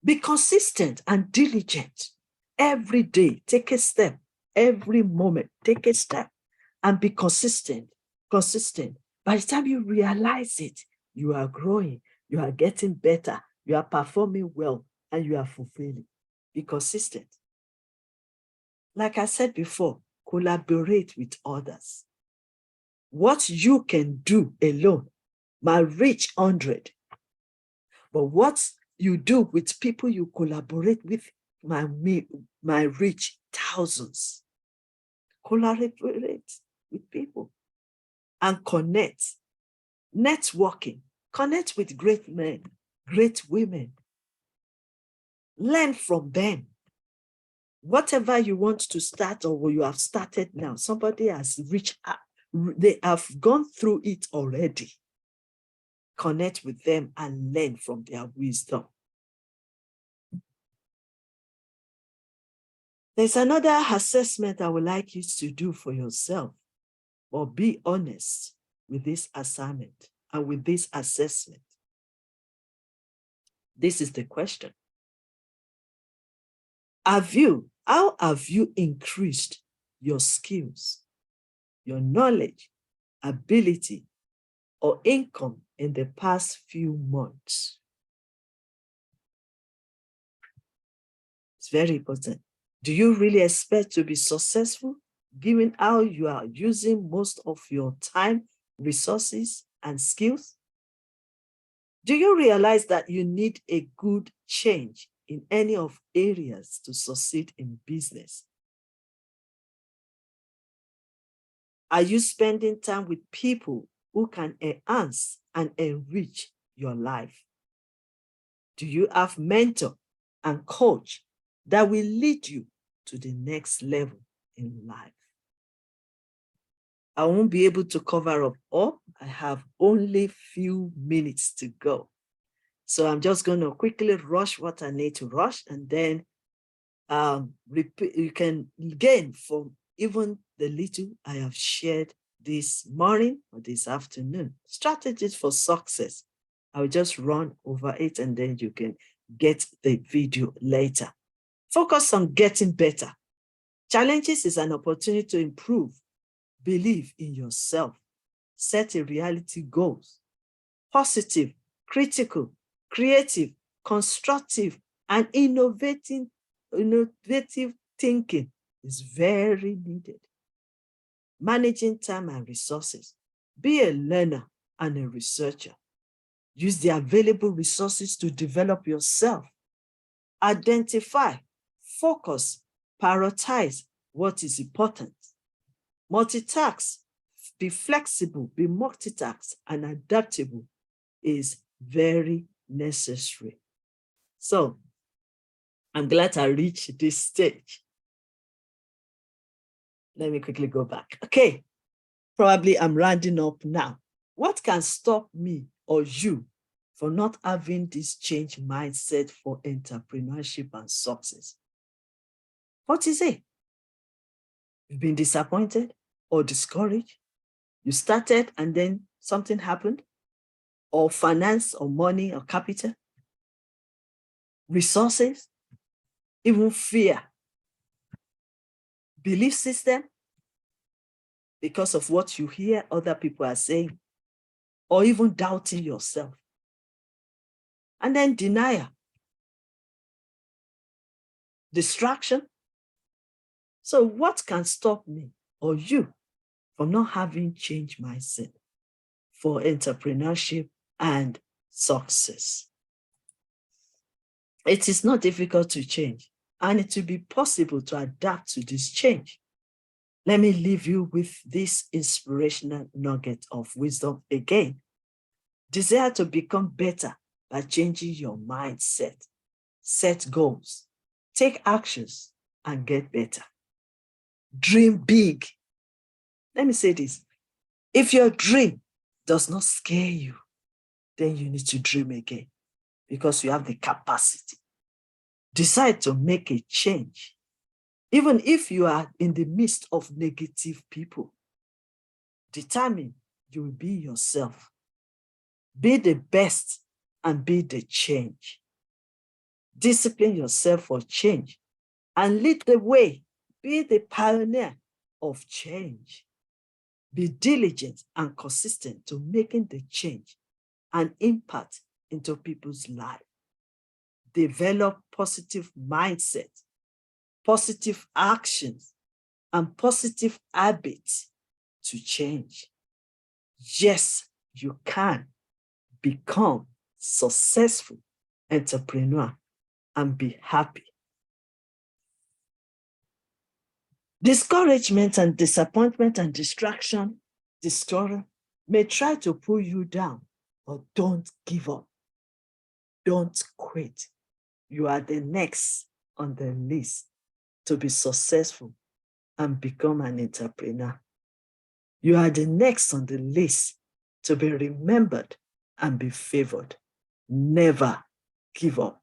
Be consistent and diligent. Every day, take a step. Every moment, take a step and be consistent. Consistent. By the time you realize it, you are growing, you are getting better, you are performing well, and you are fulfilling. Be consistent. Like I said before, collaborate with others. What you can do alone might reach 100, but what you do with people you collaborate with might reach thousands. Collaborate with people and connect networking, connect with great men, great women, learn from them. Whatever you want to start or what you have started now, somebody has reached out, they have gone through it already. Connect with them and learn from their wisdom. There's another assessment I would like you to do for yourself, or be honest with this assignment and with this assessment. This is the question. How have you increased your skills, your knowledge, ability, or income in the past few months? It's very important. Do you really expect to be successful, given how you are using most of your time, resources, and skills? Do you realize that you need a good change in any of areas to succeed in business? Are you spending time with people who can enhance and enrich your life? Do you have mentor and coach that will lead you to the next level in life? I won't be able to cover up all. I have only few minutes to go. So I'm just going to quickly rush what I need to rush, and then you can gain from even the little I have shared this morning or this afternoon. Strategies for success. I'll just run over it and then you can get the video later. Focus on getting better. Challenges is an opportunity to improve. Believe in yourself. Set a reality goals. Positive, critical, creative, constructive, and innovative thinking is very needed. Managing time and resources. Be a learner and a researcher. Use the available resources to develop yourself. Identify, focus, prioritize what is important. Multitask, be flexible, be multitask, and adaptable is very necessary. So, I'm glad I reached this stage. Let me quickly go back. Okay, probably I'm rounding up now. What can stop me or you from not having this change mindset for entrepreneurship and success? What is it? You've been disappointed or discouraged? You started and then something happened? Or finance or money or capital? Resources? Even fear? Belief system? Because of what you hear other people are saying? Or even doubting yourself? And then denial? Distraction? So what can stop me or you from not having change mindset for entrepreneurship and success? It is not difficult to change, and it will be possible to adapt to this change. Let me leave you with this inspirational nugget of wisdom again. Desire to become better by changing your mindset. Set goals, take actions, and get better. Dream big. Let me say this. If your dream does not scare you, then you need to dream again because you have the capacity. Decide to make a change. Even if you are in the midst of negative people, determine you will be yourself. Be the best and be the change. Discipline yourself for change and lead the way. Be the pioneer of change. Be diligent and consistent to making the change and impact into people's lives. Develop positive mindset, positive actions, and positive habits to change. Yes, you can become successful entrepreneur and be happy. Discouragement and disappointment and distraction destroy may try to pull you down, but don't give up. Don't quit. You are the next on the list to be successful and become an entrepreneur. You are the next on the list to be remembered and be favored. Never give up.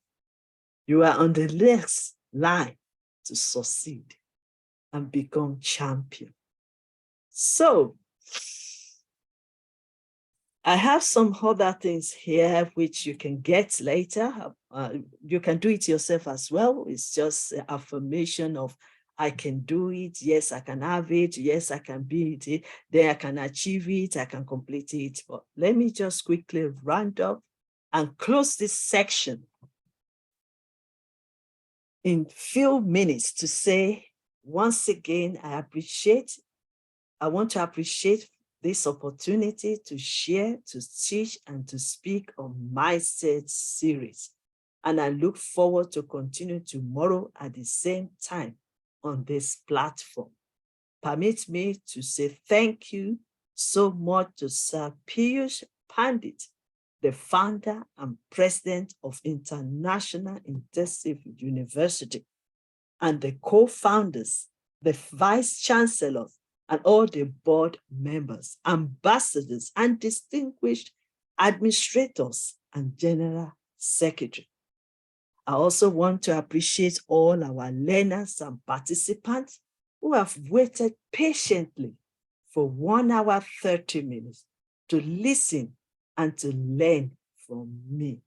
You are on the next line to succeed and become champion. So, I have some other things here which you can get later. You can do it yourself as well. It's just an affirmation of I can do it. Yes, I can have it. Yes, I can be it. Then I can achieve it. I can complete it. But let me just quickly round up and close this section in few minutes to say, once again, I want to appreciate this opportunity to share, to teach, and to speak on Mindset series. And I look forward to continue tomorrow at the same time on this platform. Permit me to say thank you so much to Sir Piyush Pandit, the founder and president of International Intensive University, and the co-founders, the vice chancellors, and all the board members, ambassadors, and distinguished administrators and general secretary. I also want to appreciate all our learners and participants who have waited patiently for 1 hour, 30 minutes to listen and to learn from me.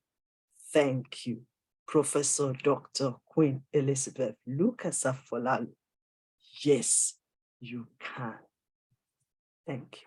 Thank you, Professor Dr. Queen Elizabeth Lucas Afolalu. Yes, you can. Thank you.